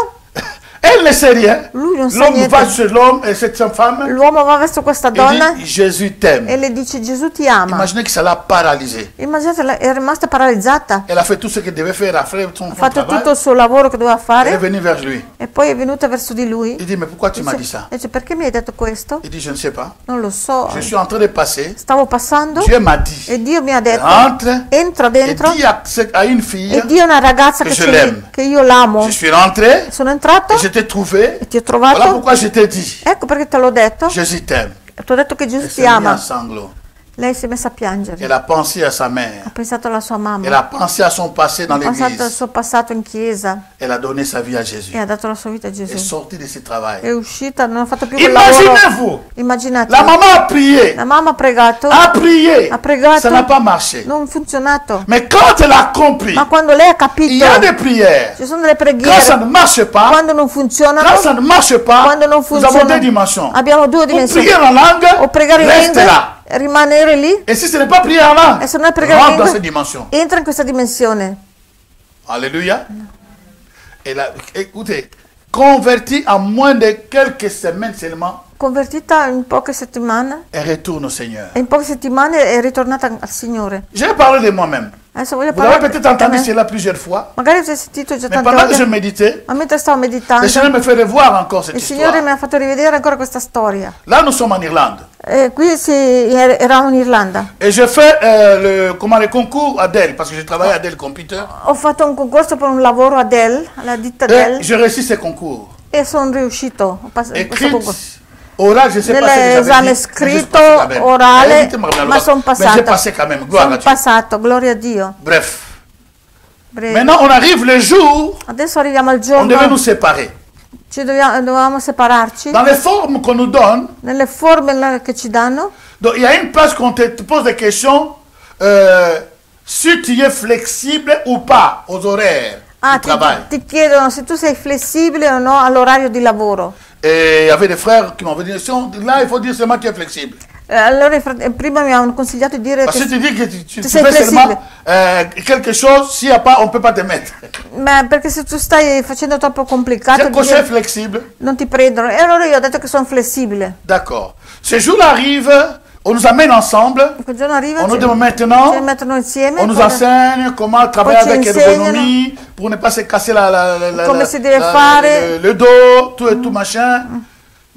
Elle ne sait rien. lui non sa L'homme niente. va chez l'homme et cette femme. L'uomo va verso questa Il donna dit, Jésus t'aime. e le dice Gesù ti ama. Imaginez que ça l'a paralysée. Immaginate, è rimasta paralizzata, Elle a fait tout ce qu'elle devait faire, après son ha fatto travail. tutto il suo lavoro che doveva Elle est fare venue vers lui. e poi è venuta verso di lui. Il dit, mais pourquoi tu m'as dit ça? Dice perché mi hai detto questo? Il dit, je ne sais pas. Non lo so, Je suis en train de passer. stavo passando Dieu m'a dit, e Dio mi ha detto rentre entra et dentro dis à une fille, e di a una ragazza che che, je l'aime. che io l'amo. je suis rentré Sono entrato et je t'ai trouvé. e ti ho Voilà trovato, pourquoi je t'ai dit, ecco perché te l'ho detto, Jésus t'aime. ti ho detto che Elle Gesù s'est ti mise ama. en sanglots. Lei si è messa a piangere, Elle a pensé à sa mère. ha pensato alla sua mamma, Elle a pensé à son passé dans ha pensato al l'église. suo passato in chiesa Elle a donné sa vie à Jésus. e ha dato la sua vita a Elle est Gesù. sortie de ce travail. È uscita, non ha fatto più quel lavoro. Imaginez-vous, Immaginate, la maman a prié, la mamma ha pregato, a prié. ha pregato, Ça n'a pas marché. non ha funzionato. Mais quand elle a compris, Ma quando lei ha il capito, y a des prières. ci sono delle Quand ça preghiere, ne marche pas, quando non funzionano, quand ça ne marche pas, quando non nous avons deux funzionano, dimensions. abbiamo due Ou dimensioni. prier en langue, O pregare in reste lingua, là. rimanere lì, Et si ce n'est pas prier en langue, e se non è pregare in rentre dans lingua, cette dimension. entra in questa dimensione. Alléluia. Et là, écoutez, converti en moins de quelques semaines seulement, Convertita in poche settimane, elle retourne au Seigneur. e in poche settimane è ritornata al Signore. Je vais parler de moi-même. Adesso voglio Vous l'avez parlare peut-être entendu di me. cela plusieurs fois. Magari avete sentito già Mais tante pendant que je volte, méditais, ma mentre stavo le meditando, Seigneur me fait revoir encore cette il Signore mi histoire. ha fatto rivedere ancora questa storia. Là, nous sommes en Irlande. Qui eravamo in Irlanda. Et je fais le concours à Dell, parce que je travaille à Dell Computer. Ho fatto un concorso per un lavoro a Dell, alla ditta Et Dell, je réussis ce concours. e sono riuscito a passare questo Écrit, concorso. oral, je ne sais pas ce que j'avais Nell'esame dit, mais je suis scritto, passé quand même. orale, Évitez-moi de ma sono Mais j'ai passato. passé quand même, gloire à Sono Dieu. passato, gloria a Dio. Bref. Prego. Maintenant, on arrive le jour Adesso arriviamo al où on devait nous giorno, séparer. dovevamo separarci, Dans les formes qu'on nous donne, nelle forme che ci danno, donc, il y a une place qu'on te pose des questions si tu es flexible ou pas aux horaires du travail. ti chiedono se tu sei flessibile o no all'orario di lavoro. Et il y avait des frères qui m'ont dit, là, il faut dire seulement que tu es flexible. Allora prima mi hanno consigliato di dire Parce que che tu dis que tu sei fais flessibile. seulement quelque chose, s'il n'y a pas, on ne peut pas te mettre. ma perché se tu stai facendo troppo complicato J'ai di coché dire, flexible. non ti prendono. E allora io ho detto che sono flessibile. D'accord. Ce jour-là arrive, on nous amène ensemble, Quel giorno arriva, on nous dit ci maintenant, mettono insieme, on nous poi- enseigne comment travailler Poi ci avec insegnano ergonomie pour ne pas se casser come si deve fare. le dos, tout et tout machin.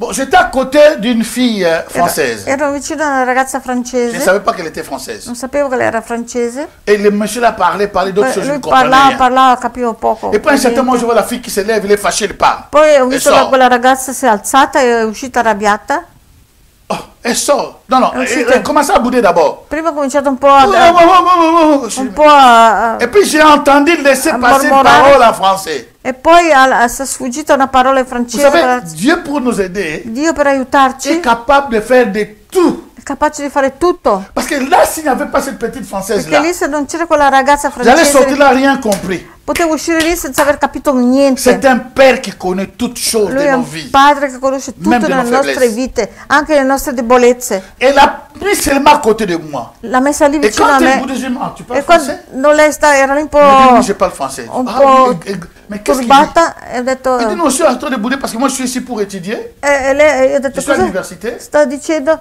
Bon, j'étais à côté d'une fille française. ero vicino a una ragazza Je ne francese, savais pas qu'elle était française. non sapevo che lei era francese. Et le monsieur là parlait d'autres choses, je ne Lui comprenais parlava, rien. parlava, capivo poco. Et puis à un certain moment, je vois la fille qui se lève, elle est fâchée, elle part. Poi ho Elle visto sort. che quella ragazza si è alzata e è uscita arrabbiata. Oh, elle sort. Non, non, Elle elle commence à bouder d'abord. Prima ho cominciato un po' Et puis j'ai entendu laisser passer une mormorare. parole en français. E poi si è sfuggita una parola in Vous francese. savez, Dieu pour nous aider Dio per est aiutarci capable de faire de tout. è capace di fare tutto. Parce que là, s'il n'y avait pas cette petite française Perché là, lì se non c'era quella ragazza j'allais sortir francese, là rien compris. potevo uscire lì senza aver capito niente. C'est un père qui connaît toutes choses Lui de è nos un vies. padre che conosce tutto Même de nelle nos nostre faiblesses. vite, anche le nostre debolezze. Elle a mis seulement à côté de moi. L'ha messa lì Et vicino quand a elle me me. dit, tu parles E quando français? non lei era lì un po' Je lui dis, oui, je parle français. un Ah, po' oui, mais qu'est-ce qu'il dit? turbata e ho detto, Il dit, non, je suis en train de bouder parce que moi, je suis ici pour étudier. e lei, io ho detto Je suis à cosa l'université. sta dicendo?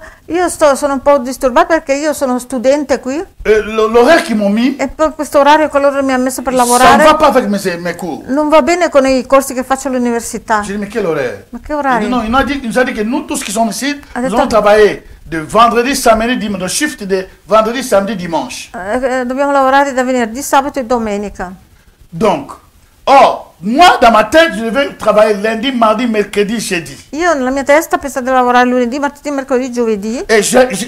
Sono un po' disturbata perché io sono studente qui L'horaire qu'ils m'ont mis, e poi questo orario che loro mi hanno messo per ça ne lavorare va pas avec mes cours. non va bene con i corsi che faccio all'università. J'ai dit, mais quel horaire? Ma che Il dit, orario? non, il nous a dit que nous, tous qui sommes ici, nous Attends. allons travailler de vendredi, samedi, dimanche, de shift de vendredi, samedi, dimanche. Dobbiamo lavorare da venerdì, sabato e domenica. Donc, or, moi, dans ma tête, je devais travailler lundi, mardi, mercredi, jeudi. Io nella mia testa pensavo di lavorare lunedì, martedì, mercoledì, giovedì. Et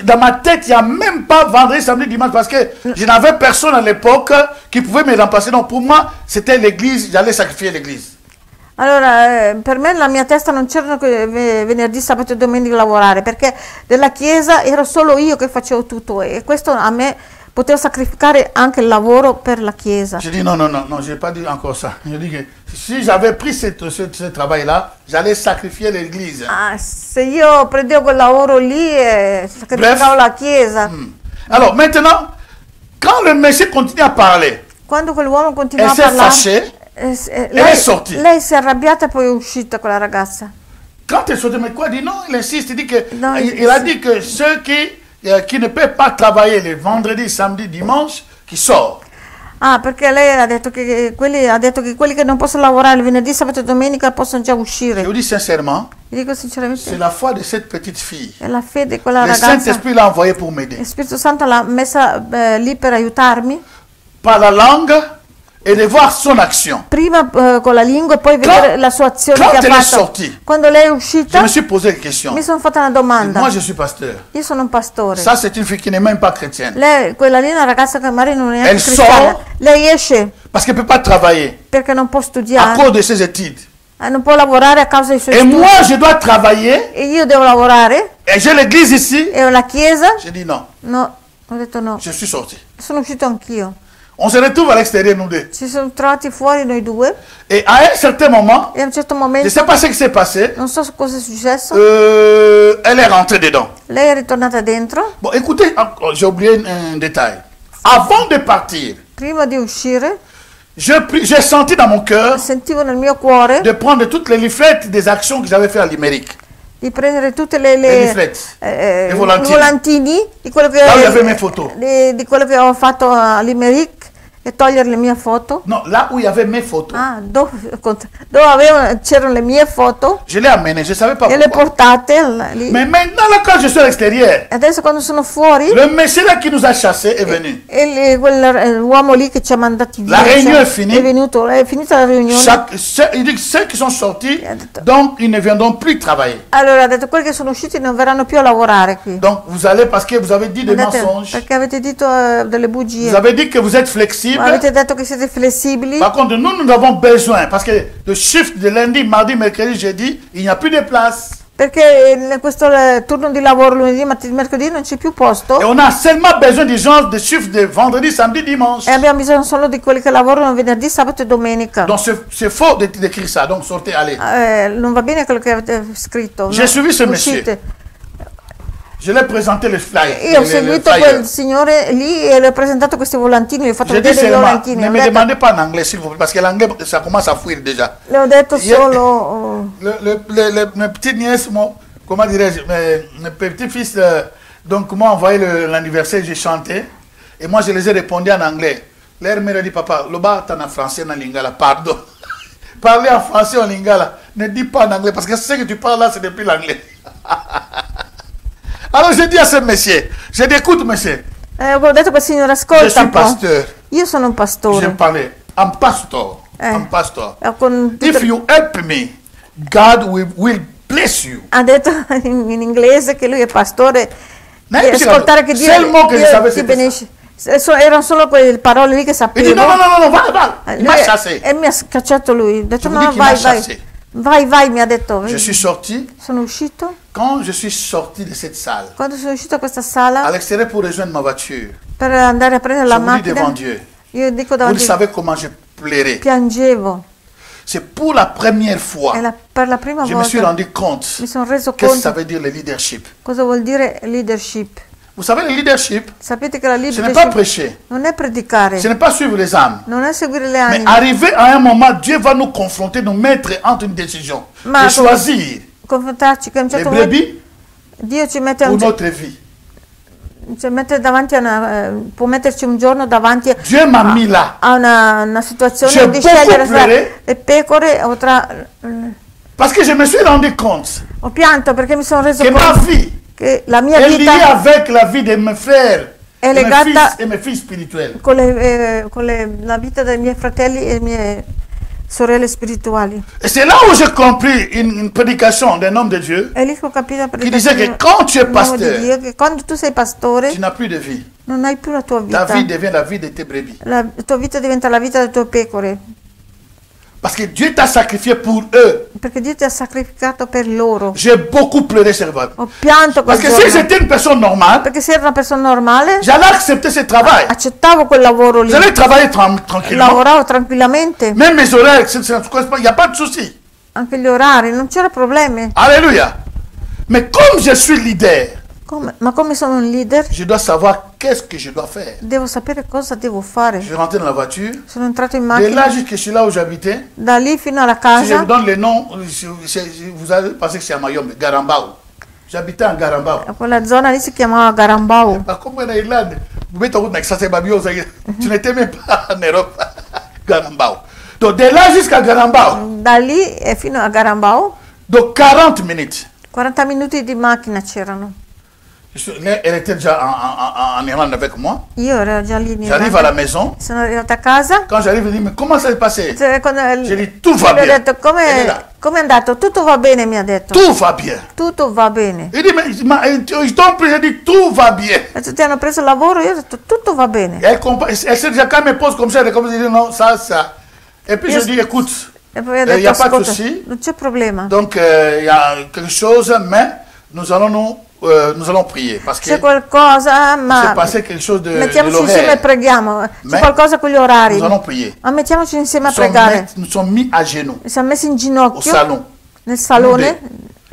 dans ma tête, il n'y a même pas vendredi, samedi, dimanche, parce que je n'avais personne à l'époque qui pouvait me remplacer. Donc, pour moi, c'était l'église, j'allais sacrifier l'église. Allora, per me nella mia testa non c'erano venerdì, sabato e domenica lavorare, perché della chiesa ero solo io che facevo tutto e questo a me potevo sacrificare anche il lavoro per la chiesa. Je dis non, je n'ai pas dit encore ça. Je dis que si j'avais pris ce travail-là, j'allais sacrifier l'église. Ah, se io prendevo quel lavoro lì e sacrificavo la chiesa. Alors maintenant, quand le Messie continue à parler, Quando quell'uomo continuava elle a s'est parlare, fâchée, elle est sortie. lei si è arrabbiata e poi è uscita quella ragazza. Quand elle est sortie, mais quoi, dit non, il insiste, il dit que, Non, il a dit que ceux qui ne peuvent pas travailler les vendredis, samedi, dimanche, qui sortent. Ah, perché lei ha detto che quelli che non possono lavorare il venerdì, sabato e domenica possono già uscire. Je vous dis sincèrement, Vi dico c'est sinceramente, la foi de cette petite fille. è la fede di quella Le ragazza. Saint-Esprit l'a envoyé pour m'aider. Lo Spirito Santo l'ha messa lì per aiutarmi, Par la langue et de voir son action. prima con la lingua e poi vedere la sua azione quand che ha elle est fatto. sortie, Quando lei è Je uscita me suis posé une question. mi sono fatta una domanda. Moi, je suis pasteur. Io sono un pastore. Ça, c'est une fille qui n'est même pas chrétienne. Lei, quella lì è una ragazza che magari non è Elle cristiana. sort. Lei esce Parce qu'elle ne peut pas travailler perché non può à studiare, cause de ses études. non può lavorare a causa dei suoi Et studi. moi, je dois travailler. E io devo lavorare Et j'ai l'église ici. e ho la chiesa. J'ai dit non. No, ho detto no. Je suis sorti. Sono uscito anch'io. On se retrouve à l'extérieur, nous deux. Ci siamo trovati fuori noi due Et à un certain moment, e a un certo je ne momento, sais pas ce qui s'est passé, non so cosa è successo, elle est rentrée dedans. lei è ritornata dentro. Bon, écoutez, j'ai oublié un détail. Avant de partir, Prima di uscire j'ai senti dans mon cœur sentivo nel mio cuore de prendre toutes les leaflets des actions que j'avais fait à l'Imérique. di prendere tutte Les leaflets, les i volantini. volantini di quello che, Là où il y avait mes photos. di quello che ho fatto all'Imeric e togliere le mie foto. Non, là où il y avait mes photos. Ah, dove c'erano le mie foto Je l'ai amené, je ne savais pas e le pourquoi. portate lì. Mais maintenant, là, quand je suis à l'extérieur, Adesso quando sono fuori le monsieur là qui nous a chassés est venu. e l'uomo lì che ci ha mandati via La riunione è finita. è finita la riunione. Il dit que ceux qui sont sortis, Il a detto- donc ils ne viendront plus travailler. Allora ha detto quelli che sono usciti non verranno più a lavorare qui. Donc vous allez parce que vous avez dit des Vedete, mensonges. perché avete detto delle Vous bugie. avez dit que vous êtes flexible. Avete detto che siete flessibili. Par contre, nous avons besoin parce que le shift de lundi, mardi, mercredi, jeudi, il n'y a plus de place. Perché in questo turno di lavoro lunedì, martedì, mercoledì non c'è più Et posto on a seulement besoin des gens de shift de vendredi, samedi, dimanche. e abbiamo bisogno solo di quelli che lavorano venerdì, sabato e domenica. Donc c'est faux d'écrire ça. Donc sortez, allez. Non va bene quello che avete scritto. J'ai suivi ce monsieur. Uscite. Je l'ai présenté le flyer. Io ho le seguito flyer. quel signore lì e le ho presentato questi volantini, gli ho fatto Je dis vedere i seulement, volantini. ne Ho me detto- demandez pas en anglais s'il vous plaît, parce que l'anglais, ça commence à fuir déjà. le ho detto Io- solo... Mes petites nièces, comment dirais-je, mes petits-fils, donc m'ont envoyé l'anniversaire, j'ai chanté, et moi je les ai répondu en anglais. Leur mère a dit, papa, le bas, t'en as français, en lingala, pardon. Parler en français en lingala, ne dis pas en anglais, parce que ce que tu parles là, c'est depuis l'anglais. Alors j'ai dit à ce monsieur, j'ai dit, écoute monsieur, ho detto quel signore, je ascolta suis un po'. pasteur. Io sono un J'ai pastore. parlé, en pastor, en pastor. Con tutte- If you help me, God will bless you. Ha detto in inglese che lui è pastore. Neanche E si ascoltare la- che se il mo che Dio sapesse ti questo. beneficia. Erano solo quelle parole lì che Il sapevo. dit, non, va, il m'a chassé. E mi ha scacciato lui. Ho detto Je vous dis no, qu'il m'a chassé. vai, mi ha detto. Je suis sorti. Sono uscito. Quand je suis sorti de cette salle, Quando sono uscito da questa à sala l'extérieur pour rejoindre ma voiture, per andare a prendere je la vous dis devant macchina, Dieu, io dico vous davanti, savez comment je pleurais. piangevo. C'est pour la première fois E per la prima je me suis volta rendu compte mi sono reso qu'est-ce que ça conto veut dire le leadership. cosa vuol dire leadership. Vous savez, le leadership, Sapete che la ce n'est pas leadership prêcher, non è predicare, ce n'est pas suivre les âmes. non è seguire le Mais anime. arrivé à un moment, Dieu va nous confronter, nous mettre entre une décision. Ma- De choisir Confrontarci che a un les certo momento brebis Dio ci mette, pour notre vie. ci mette davanti a può metterci un giorno davanti Dieu m'a mis là. a una situazione J'ai di beaucoup scegliere tra pleuré. le pecore o tra... Parce que je me suis rendu compte Ho pianto perché mi sono reso que ma conto vie che la mia est liée vita avec la vie de mes frères è et mes legata fils et mes filles spirituels. con la vita dei miei fratelli e mie sorelle spirituali. Et c'est là où j'ai compris une prédication d'un homme de Dieu E lì che ho capito per qui disait que quand tu es pasteur, Dio, che quando tu sei pastore tu n'as plus de vie. non hai più la tua Ta vita. vie devient la vie de tes brebis. La tua vita diventa la vita delle tue pecore. Parce que Dieu t'a sacrifié pour eux. Perché Dio ti ha sacrificato per loro. J'ai beaucoup pleuré ce jour. Ho pianto quel Parce que si giorno. j'étais une personne normale, Perché se ero una persona normale, j'allais accepter ce travail. accettavo quel lavoro lì. J'allais travailler tranquillement. Lavoravo tranquillamente. Même mes horaires, il n'y a pas de souci. Anche gli orari, non c'era problemi. Alléluia. Mais comme je suis leader, Ma come sono un leader, je dois savoir qu'est-ce que je dois faire. devo sapere cosa devo fare. Je suis rentré dans la voiture. Sono entrato in De macchina, là jusque là où j'habitais, da lì fino alla si je casa. vous donne les noms, vous allez penser que c'est à Mayombe, Garambao. J'habitais en Garambao. Quella zona lì si chiamava Garambao. Ma comme en Irlande, vous mettez en route avec ça, c'est Babio, tu n'étais même pas en Europe. Garambao. Donc de là jusqu'à Garambao, Da lì e fino a Garambao, donc 40 minutes. 40 minuti di macchina c'erano. Elle était déjà en Irlande avec moi. Io ero già lì in J'arrive à la Irlanda. maison. Sono arrivata a casa. Quand j'arrive, je dis, mais comment ça s'est passé? Quando J'ai dit, tout va gli ho bien. detto Elle est là. come è andato? Tutto va bene, mi ha detto. Tout va bien. Tutto va bene. Il dit, mais ils t'ont pris, j'ai dit, tout va bien. E tu ti hanno preso il lavoro? Io ho detto tutto va bene. Elle sait déjà quand elle me pose comme ça, elle est comme dire non, ça. Et puis je dis, écoute, E poi ho il detto n'y a pas de ascolta, souci. non c'è problema. Donc il y a quelque chose, mais nous allons prier. Parce que C'è qualcosa, s'est ma passé quelque chose de mettiamoci insieme e l'horaire. preghiamo. C'è Mais qualcosa con gli orari. Nous allons prier. Ma mettiamoci insieme a Nous sommes pregare. nous sommes mis à genoux Mi siamo messi in au ginocchio salon, nel salone,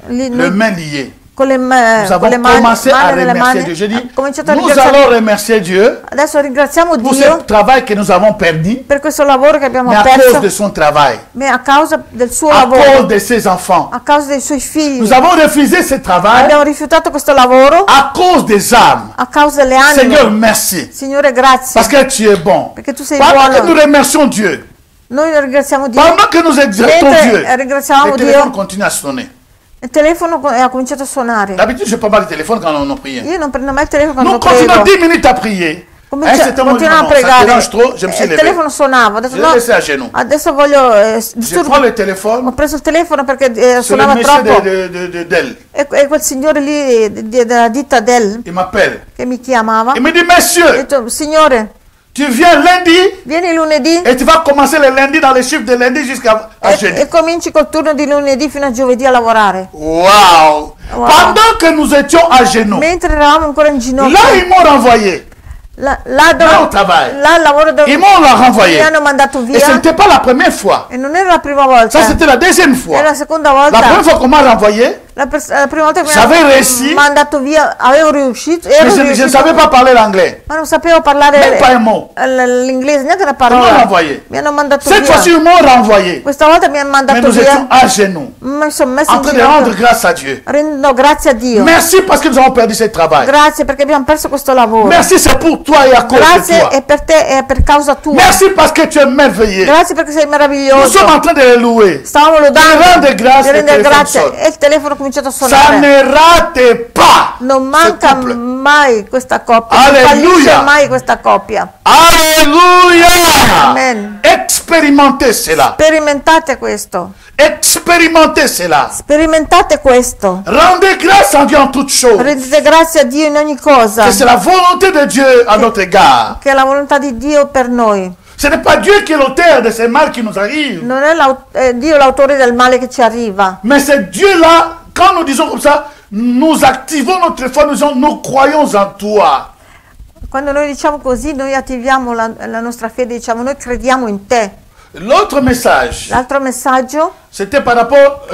lì, les mains liées. con le, Nous con avons le mani, commencé à nelle remercier mani. Dieu. J'ai dit, Ho cominciato a nous ringraziare. allons remercier Dieu Adesso ringraziamo pour ce Dio travail que nous avons perdu, per questo lavoro che abbiamo mais à perso, cause de son travail, ma a causa del suo à lavoro, cause de ses enfants. a causa dei suoi figli. Nous avons refusé ce travail Abbiamo rifiutato questo lavoro à cause des âmes. a causa delle Seigneur, anime. merci. Signore, grazie, Parce que tu es bon. perché tu sei Pendant que nous buono. remercions Dieu, Noi ringraziamo Dio. pendant que nous exaltons Dieu, Mentre ringraziamo le téléphone Dio, continue à sonner. il telefono ha cominciato a suonare. D'habitude, je ne prends pas le téléphone quand on prie. Io non prendo mai il telefono Nous quando continuons prego. 10 minutes à prier. À un certain moment, Continuiamo a non, ça pregare. dérange trop, je me suis Il levé. telefono suonava. Ho detto, Je no, l'ai laissé à genoux. adesso voglio Je disturbo. prends le Ho téléphone, preso il telefono perché c'est le suonava monsieur troppo. d'elle. E quel signore lì della ditta Dell Il m'appelle. che mi chiamava. Il me dit, Ho monsieur, detto, signore, tu viens lundi vieni lunedì et tu vas commencer le lundi dans les chiffres de lundi jusqu'à jeudi. e cominci col turno di lunedì fino a giovedì a lavorare. Wow. Wow. Pendant que nous étions à genoux, Mentre eravamo ancora in ginocchio, là, ils m'ont renvoyé. là Là au travail. là al lavoro dove Ils m'ont renvoyé. mi hanno mandato Et ce via. n'était pas la première fois. E non era la prima volta, Ça, c'était la deuxième era fois. la seconda La volta. première fois qu'on m'a renvoyé, La prima volta che mi J'avais hanno réussi. mandato via, ero riuscito, mais je ne savais pas parler l'anglais. ma non sapevo parlare Même pas un mot. l'inglese, neanche una Ils m'ont parola. renvoyé. Mi hanno mandato Cette via. fois-ci, ils m'ont renvoyé. Questa volta mi hanno Mais mandato nous via. étions à genoux, Mi sono messo en in train de rendre ginocchio. grâce à Dieu. Rendo grazie a Dio. Merci parce que nous avons perdu ce travail. Grazie perché abbiamo perso questo lavoro. Merci, c'est pour toi et à cause de Grazie toi. è per te e per causa tua. Merci parce que tu es merveilleux. Grazie perché sei Nous meraviglioso. sommes en train de le louer. Stavamo lodando. Di rendere grazie, di rendere il telefono grazie. suona. E il telefono ha cominciato a Ça suonare. ne rate pas. Non ce manca couple. mai questa coppia. Non Alleluia. fallisce mai questa coppia. Alléluia. Amen. Expérimentez cela. Sperimentate questo. Expérimentez cela. Sperimentate questo. Rendez grâce à Dieu en toutes choses. Rendete grazie a Dio in ogni cosa. Que c'est la volonté de Dieu à notre égard. Che è la volontà di Dio per noi. Ce n'est pas Dieu qui est l'auteur de ces mal qui nous arrivent. Non è Dio l'autore del male che ci arriva. Mais c'est Dieu là, quand nous disons comme ça, nous activons notre foi, nous disons, nous croyons en toi. Quando noi diciamo così, noi attiviamo la nostra fede, diciamo noi crediamo in te. L'autre message, L'altro messaggio, c'était par rapport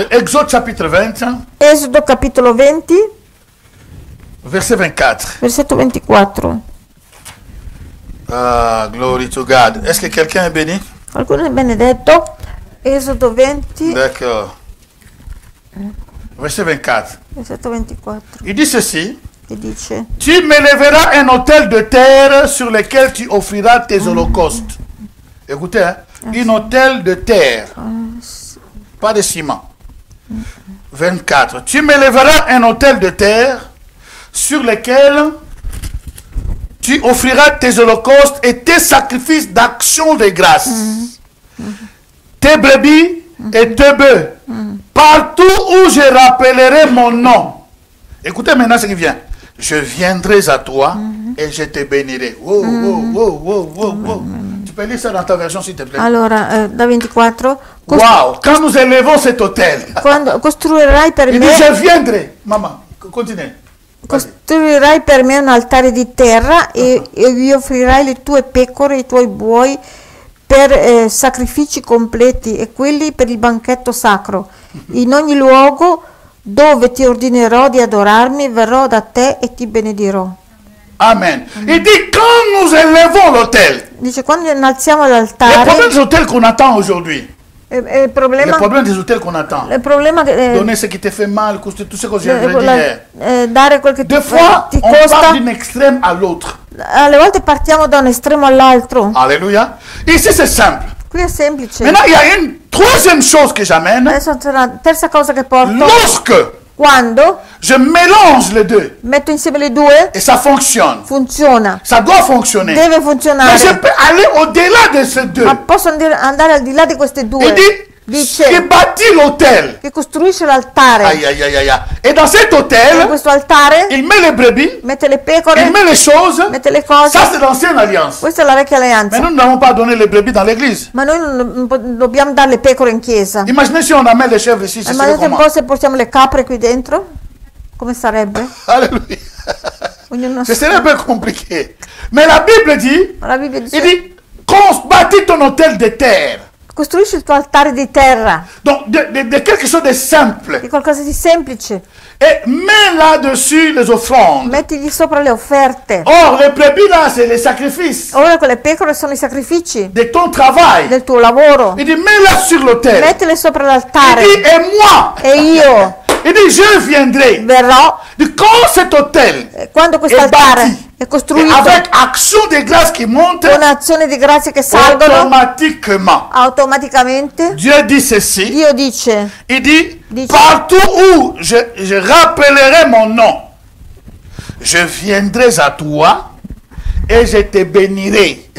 Exode chapitre 20, Esodo capitolo 20, verset 24. versetto 24. Ah, glory to God. Est-ce que quelqu'un est béni? Qualcuno è benedetto? Esodo 20, D'accord. Verset 24. versetto 24, Il dit ceci. che dice: Tu m'élèveras un autel de terre sur lequel tu offriras tes holocaustes. Écoutez, hein, un autel de terre, pas de ciment. 24. Tu m'élèveras un autel de terre sur lequel tu offriras tes holocaustes et tes sacrifices d'action de grâce. Tes brebis et tes bœufs. Partout où je rappellerai mon nom. Écoutez maintenant ce qui vient. Je viendrai à toi et je te bénirai. Wow, wow, wow, wow, wow, wow. Tu peux lire ça dans ta version, s'il te plaît. Allora, da 24. Wow, quand nous élevons cet hôtel, Quando costruirai per il dit, me, je viendrai. Maman, continue. Vas-y. costruirai per me un altare di terra e vi offrirai le tue pecore, i tuoi buoi per sacrifici completi e quelli per il banchetto sacro. In ogni luogo dove ti ordinerò di adorarmi, verrò da te e ti benedirò. Amen. Il dit, quand nous élevons l'hôtel, Dice, quando innalziamo les problèmes l'altare, des hôtels qu'on attend aujourd'hui, il les problema, problèmes des hôtels qu'on attend, il problema che donner ce qui te fait mal, tout ce que j'ai dit hier. dare quel che Des fois, ti on part costa. d'un extrême à l'autre. Alle volte partiamo da un estremo all'altro. Alléluia. Ici, c'est simple. Qui è semplice. Maintenant, il y a une troisième chose que j'amène. Adesso c'è la terza cosa che porto. Lorsque Quando je mélange les deux, metto insieme le due, et ça fonctionne. funziona. Ça doit fonctionner. Deve Mais je funzionare. peux aller au-delà de ces deux. Ma posso andare al di là di queste Il due. dit, qui Dice bâtit l'hôtel. che costruisce l'altare. Aïe, aïe, aïe, aïe, aïe. Et dans cet In hôtel, questo altare il met les brebis, mette le il pecore, met les choses. mette le cose. Ça, c'est l'ancienne alliance. Questa è la vecchia Mais alleanza. nous n'avons pas donné les brebis dans l'église. Ma noi non dobbiamo dare le pecore in chiesa. Imaginez si on amène les chèvres ici, c'est Immaginate un comment? po' se portiamo le capre qui dentro. Come sarebbe? Alléluia. Ognuno Ce serait un peu compliqué. Mais la Bible dit, Ma la Bibbia il dice, dit, bâtis ton hôtel de terre. costruisci il tuo altare di terra, Donc, de quelque chose de simple. di qualcosa di semplice. Et mets là-dessus les offrandes. Mettigli sopra le offerte. Or, les brebis là, c'est les sacrifices Ora quelle pecore sono i sacrifici de ton travail. del tuo lavoro. Il dit, mets-la sur l'autel. Mettile sopra Il l'altare. dit, et moi, E io il dit, je viendrai. verrò Il dit, quand cet hôtel quando est questo altare bâti, è et costruito avec action de grâce qui monte, con azioni di grazia che salgono automatiquement, automaticamente, Dieu dit ceci. Dio dice, Il dit, Dice. partout où je rappellerai mon nom, je viendrai à toi et je te bénirai.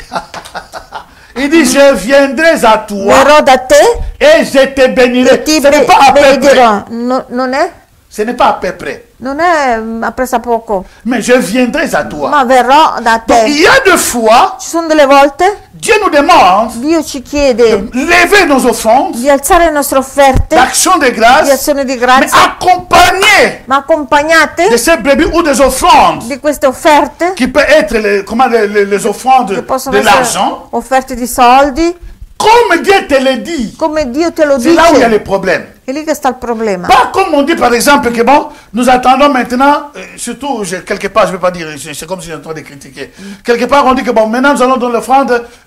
Il dit, je viendrai à toi verrò da te et je te bénirai. e ti Ce n'est pas à peu près. benedirò. Non è? Ce n'est pas à peu près. Non è a presa poco, Mais je viendrai à toi. ma verrò da Donc, il te. y a des fois, Ci sono delle volte Dieu nous demande Dio ci chiede de lever nos offrandes, di alzare le nostre offerte d'action de di grâce, azione di mais grazia, accompagnées ma accompagnate de ces brebis ou des offrandes di queste offerte, qui peuvent être les offrandes che possono de essere l'argent. offerte di soldi, Comme Dieu te le dit, come Dio te lo c'est là où il y a le dice. problème. È lì che sta il problema. Pas comme on dit par exemple que bon, nous attendons maintenant, surtout quelque part, je ne vais pas dire, c'est comme si j'étais en train de critiquer. Quelque part, on dit que bon, maintenant nous allons donner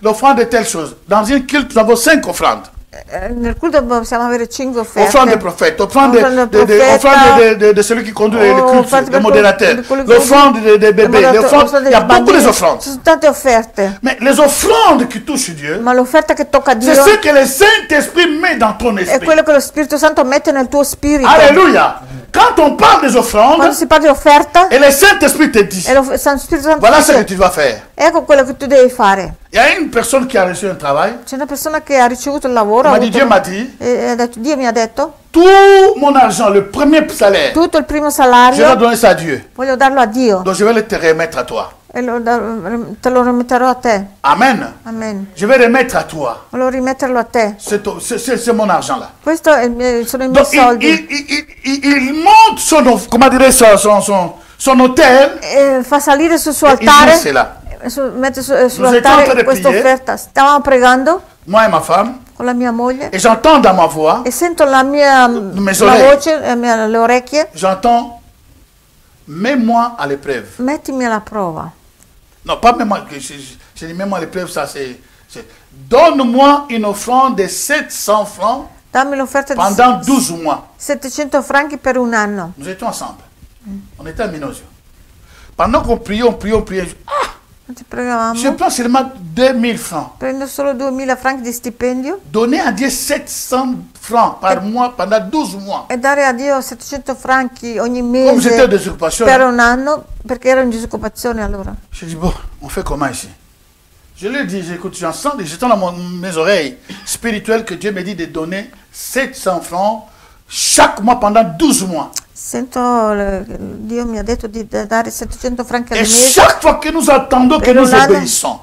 l'offrande de telle chose. Dans une culte, nous avons 5 offrandes. Nel culto possiamo avere 5 Offrande offerte. de prophète, offrande Offrande de prophète, de celui qui conduit les offerte cultes, le per modérateur, di quelli che- l'offrande des bébés, l'offrande, il y a beaucoup d'offrandes. Ci sono tante offerte, Mais les offrandes qui touchent Dieu, ma l'offerta che tocca a c'est Dio ce que le Saint-Esprit met dans ton è esprit. quello che lo Spirito Santo mette nel tuo spirito. Alléluia. Quand on parle des offrandes, Quando si parla di offerta, et le Saint-Esprit te dit, e lo Spirito Santo voilà ce que dice, tu vas faire. ecco quello che tu devi fare. Il y a une personne qui a reçu un travail, C'è una persona che ha ricevuto il lavoro, il ha m'a dit, avuto- Dieu m'a dit, e ha detto, Dio mi ha detto, tout mon argent, le premier salaire, tutto il primo je dois salario donner ça à Dieu. voglio darlo a Dio Donc je vais le te remettre à toi. e te lo rimetterò a te. Amen. Amen. Je vais remettre à toi. Volevo rimetterlo a te. C'est mon argent là. Questo sono i miei Donc soldi. il monte comment dirais son hôtel. Fa salire sul suo Il dit altare, cela. mette étions en train sull'altare de questa prier. offerta. Stavamo pregando Moi et ma femme. con la mia moglie Et j'entends dans ma voix, e sento la Mes la orecchie. voce, le orecchie, j'entends, mets-moi à l'épreuve. mettimi alla prova. Non, pas mets-moi, je dis mets-moi à l'épreuve, ça c'est donne-moi une offrande de 700 francs Dammi l'offerta di pendant 12 mois. 700 franchi per un anno. Nous étions ensemble. On était à Minosio. Pendant qu'on priait, on priait. Ah, Ci pregavamo. je prends seulement 2000 francs. Prendo solo 2000 franchi di stipendio Donner à Dieu 700 francs par mois pendant 12 mois. e dare a Dio 700 franchi ogni Comme j'étais en mese désoccupation, per un anno, perché ero in disoccupazione allora. je dis bon, on fait comment ici? Je lui dis, j'écoute, j'entends dans mes oreilles spirituelles que Dieu me dit de donner 700 francs chaque mois pendant 12 mois. Sento, Dio mi ha detto di dare 700 franchi al Et mese chaque fois que nous attendons, que Per nous un anno. obéissons,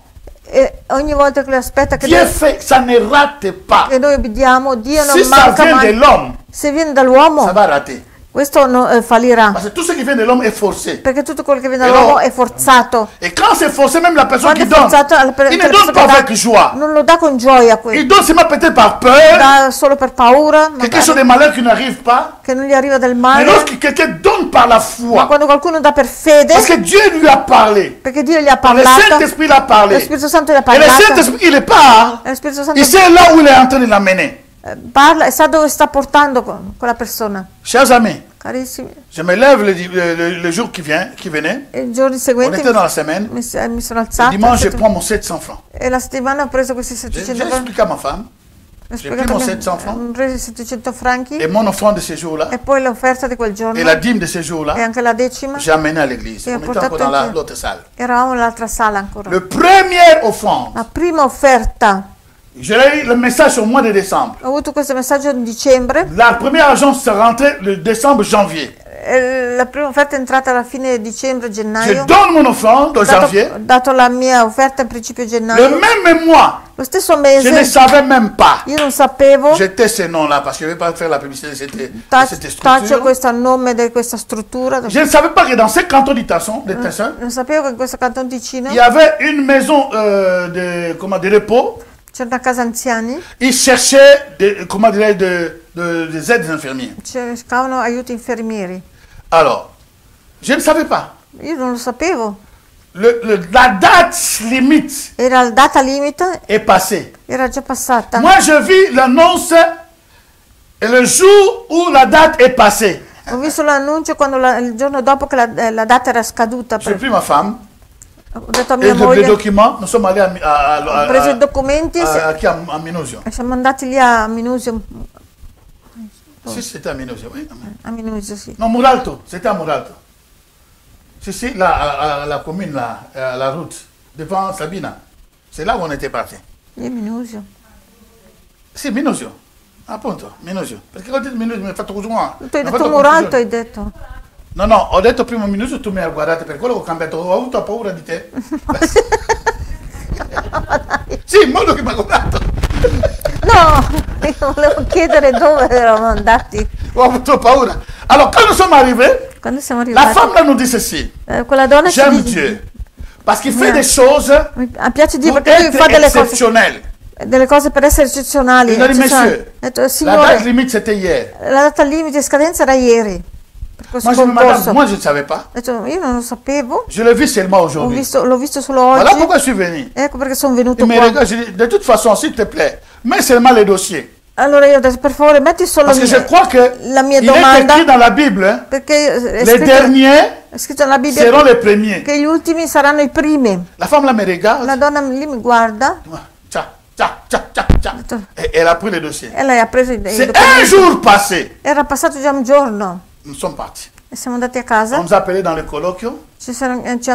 E ogni volta che lui aspetta che Dieu noi, fait, ça ne rate pas. che noi obbediamo, Dio non Si ça manca vient de mai. l'homme, Se viene ça dall'uomo, va rater. questo fallirà. Parce que tout ce qui vient de l'homme est forcé. Perché tutto quello che viene E dall'uomo no. è forzato. Et quand c'est forcé, même la personne Quando qui è donne, forzato, il ne donne pas avec joie. non lo dà con gioia quello. Il donne seulement peut-être par peur, Dà solo per paura, quelque chose magari, de malheur qui n'arrive pas. che non gli arriva del Mais male. lorsque quelqu'un donne par la Ma foi, quando qualcuno dà per fede, parce que Dieu lui a parlé, perché Dio gli ha le parlato, Saint-Esprit l'a lo parlé, Spirito Santo gli ha et le parlato, Saint-Esprit, il part, e lo Spirito Santo il sait là où il est en train de l'amener. parla e sa dove sta portando quella persona. Chers amis, Carissimi, je me lève le jour qui venait, i giorni on seguenti était dans la semaine, mi sono le alzata dimanche je prends mon 700 francs. e la settimana ho preso questi J'ai 700 franchi. expliqué à ma femme, Ho j'ai spiegato pris mon a mia- 700 francs. ho preso i 700 franchi Et mon offrande de ce jour-là, e poi l'offerta di quel giorno et la dîme de ce e jour-là, anche la decima. j'ai amené à l'église. E ho On était encore portato dans anche- l'autre salle. Eravamo nell'altra sala ancora. Le première offrande, La prima offerta, j'ai eu le message au mois de décembre. ho avuto questo messaggio in dicembre. La première agence s'est rentrée le décembre-janvier. La prima offerta è entrata alla fine dicembre, Je gennaio. donne mon offrande Ho en janvier. dato la mia offerta in principio Le gennaio. même mois, Lo stesso je ne mese savais même pas. io non sapevo, J'étais ce nom-là parce que je ne vais pas faire la publicité de cette taccio structure. questo nome di questa struttura. Je ne savais pas que dans ces cantons de Tesson, Non sapevo che in questo canton Ticino il y avait une maison de repos. c'era una casa anziani, Ils cherchaient des aides infirmiers. cercavano aiuti infermieri. Alors, je ne savais pas. Io non lo sapevo. La date limite Era la data limite, est passée. era già passata. Moi, je vis l'annonce et le jour où la date est passée. Ho visto l'annuncio quando il giorno dopo che la data era scaduta. J'ai pris ma femme Ho detto a et mia les moglie, documents. Nous sommes allés ho preso i documenti à Minusio. e siamo andati lì a Minusio. Si, c'était à Minusio, oui. A Minusio, sì. Non, Muralto, c'était à Muralto. Si, là, à la commune, là, à la route, devant Sabina. C'est là où on était parti. Lì a Minusio. Si, Minusio. Appunto, Minusio. Perché ho detto Minusio, mi hai fatto così. Tu hai detto Muralto, hai detto. No, ho detto prima Minusio, tu mi hai guardato, per quello che ho cambiato, ho avuto paura di te. Sì, in modo che mi ha guardato. No, io volevo chiedere dove eravamo andati. Ho avuto paura. Alors, quand nous sommes arrivés, Quando siamo la arrivati, femme là nous dit ceci. quella donna ci J'aime dice, Dieu. Parce qu'il fait Yeah. des choses mi piace Dio pour perché lui être fa exceptionnelles. delle cose per essere eccezionali. Il a dit, eccezionali. monsieur, Ho detto, La date signore, limite, c'était hier. la data limite di scadenza era ieri. Per questo Moi, je dis, concorso. madame, moi, je ne savais pas. Ho detto, io non lo sapevo, Je l'ai vu seulement aujourd'hui. l'ho visto solo Voilà oggi. pourquoi je suis venu. Ecco perché sono venuto Il me qua. regarde, je dis, de toute façon, s'il te plaît, mets seulement les dossiers. Allora io ho detto, per favore, metti solo Parce que je crois que la mia il est domanda, écrit dans la Bible, hein, perché è les derniers scritto nella Bibbia seront les premiers. che gli ultimi saranno i primi. La femme là me regarde. La donna lì mi guarda, Tcha, tcha, tcha, tcha, tcha. Et elle a pris les dossiers. e lei ha preso i C'est un documenti. jour passé. Era passato già un giorno Nous sommes partis. e siamo andati a On casa. nous a appelés dans le colloquio.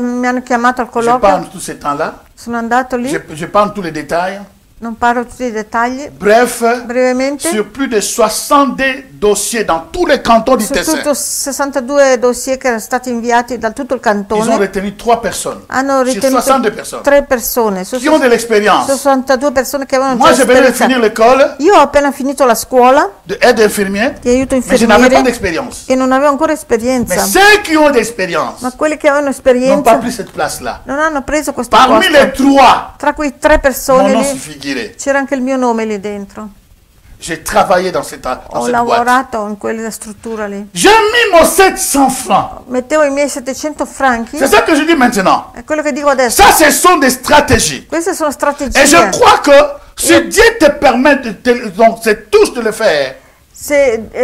Mi hanno chiamato al Je colloquio, parle tout ce temps-là. sono andato lì, Je parle tous les détails. non parlo tutti i dettagli. Bref, Brevemente, sur plus de 62 dossiers dans tous les cantons du su Tessin, tutto 62 dossier che erano stati inviati da tutto il ils ont cantone, retenu 3 personnes. hanno Sur ritenuto 62 personnes. 3 persone, su Qui ont de l'expérience. 62 persone che avevano Moi, già je venais de esperienza. finir l'école Io ho appena finito la scuola d'aide infirmière, di aiuto mais je n'avais pas infermiere d'expérience. e non avevo ancora Mais esperienza, ceux qui ont d'expérience ma quelli che avevano n'ont pas esperienza pris cette place-là. non hanno preso questo Parmi les posto. 3, Tra quei 3 mon persone nom s'y lì figurait. c'era anche il mio nome lì dentro. J'ai travaillé dans cette Ho boîte. lavorato in quella struttura lì. J'ai mis mon 700 francs. Mettevo i miei 700 franchi, C'est ça que je dis maintenant. è quello che dico adesso. Ça, ce sont des stratégies. Queste sono Et je strategie. crois que si Dieu te permet, donc c'est tous de le faire, Se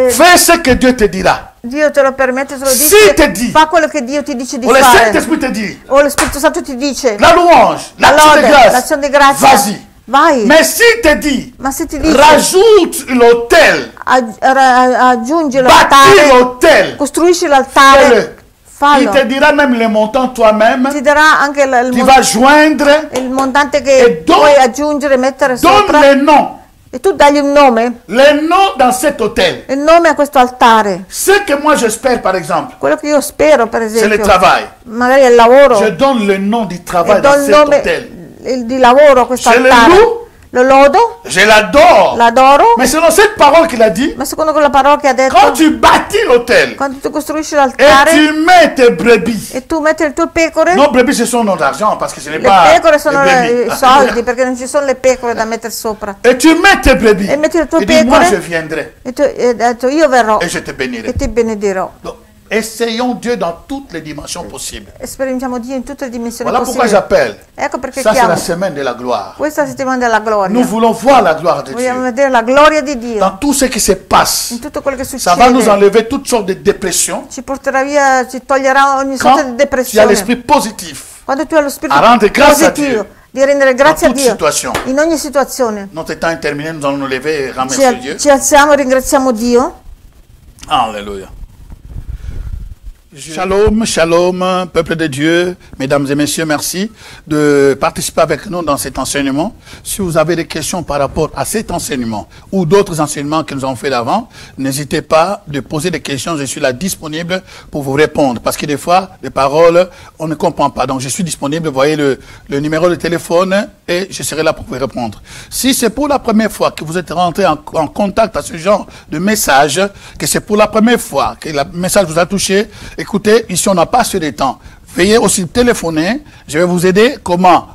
fais ce que Dieu te dira. Dio te lo permette, te lo Sì, dice, te di. fa quello che Dio ti dice di Ou le fare. Saint-Esprit te dit, O lo Spirito Santo ti dice, la louange, la l'action de lode, grâce, l'azione di grazia, vas-y. vai. Mais s'il te dit, Ma se ti dice, rajoute l'autel, aggiungi bâtis l'altare, l'autel, costruisci l'altare, fais-le. Il fallo. te dira même le montant toi-même, Ti darà anche tu vas joindre, il montante E che don- puoi aggiungere, mettere donne sopra, le nom, e tu dagli un nome, dans cet hôtel. il nome a questo altare. Ce que moi j'espère, par exemple, Quello che io spero, per c'est le esempio, travail. magari è il lavoro, Je donne le nom du e travail do dans il cet nome, hôtel. di lavoro a questo Je le altare. loue. Lo lodo, Je l'adore. l'adoro, Mais selon cette parole qu'il a dit, ma secondo quella parola che ha detto, quand tu bâtis l'autel quando tu costruisci et l'altare tu mets tes brebis, e tu metti le tue pecore, nos brebis ce sont nos argent parce que ce n'est le pas pecore sono les i brebis. soldi, perché non ci sono le pecore da mettere sopra. Et tu mets tes brebis. E metti le tue Il dit, moi pecore je viendrai e tu hai detto io verrò et je te bénirai. e ti benedirò. Donc, essayons Dieu dans toutes les dimensions possibles. Sperimentiamo Dio in tutte le dimensioni Voilà pourquoi possibili. j'appelle. Ecco perché Ça, c'est chiamo la semaine de la gloire. questa settimana della gloria. Nous voulons voir la gloire de Vogliamo Dieu. vedere la gloria di Dio Dans tout ce qui se passe, in tutto quello che ça va nous succede. enlever toutes sortes de dépressions. Ci porterà via, ci toglierà ogni sorta di Quand tu as depressione. l'esprit positif, Quando tu hai lo spirito a rendre grâce a positivo, Dio. di rendere grazie a toute Dio situation. in ogni situazione. Notre temps est terminé, nous allons nous lever et remercier Dieu. Ci alziamo e ringraziamo Dio. Alléluia. Shalom, shalom, peuple de Dieu, mesdames et messieurs, merci de participer avec nous dans cet enseignement. Si vous avez des questions par rapport à cet enseignement ou d'autres enseignements que nous avons fait d'avant, n'hésitez pas de poser des questions, je suis là disponible pour vous répondre. Parce que des fois, les paroles, on ne comprend pas. Donc je suis disponible, vous voyez le numéro de téléphone et je serai là pour vous répondre. Si c'est pour la première fois que vous êtes rentré en contact à ce genre de message, que c'est pour la première fois que le message vous a touché, écoutez, ici on n'a pas assez de temps. Veuillez aussi téléphoner, je vais vous aider comment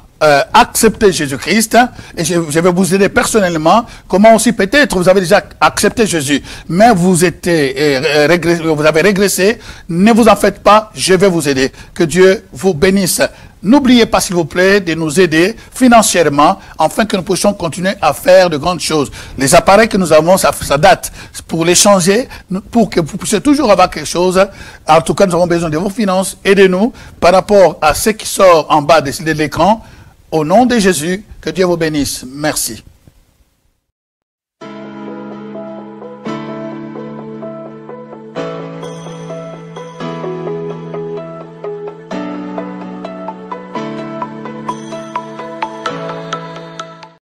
accepter Jésus-Christ et je vais vous aider personnellement comment aussi peut-être vous avez déjà accepté Jésus mais vous avez régressé, ne vous en faites pas, je vais vous aider. Que Dieu vous bénisse. N'oubliez pas s'il vous plaît de nous aider financièrement afin que nous puissions continuer à faire de grandes choses. Les appareils que nous avons, ça date. Pour les changer, pour que vous puissiez toujours avoir quelque chose. En tout cas, nous avons besoin de vos finances. Aidez-nous par rapport à ce qui sort en bas de l'écran. Au nom de Jésus, que Dieu vous bénisse. Merci.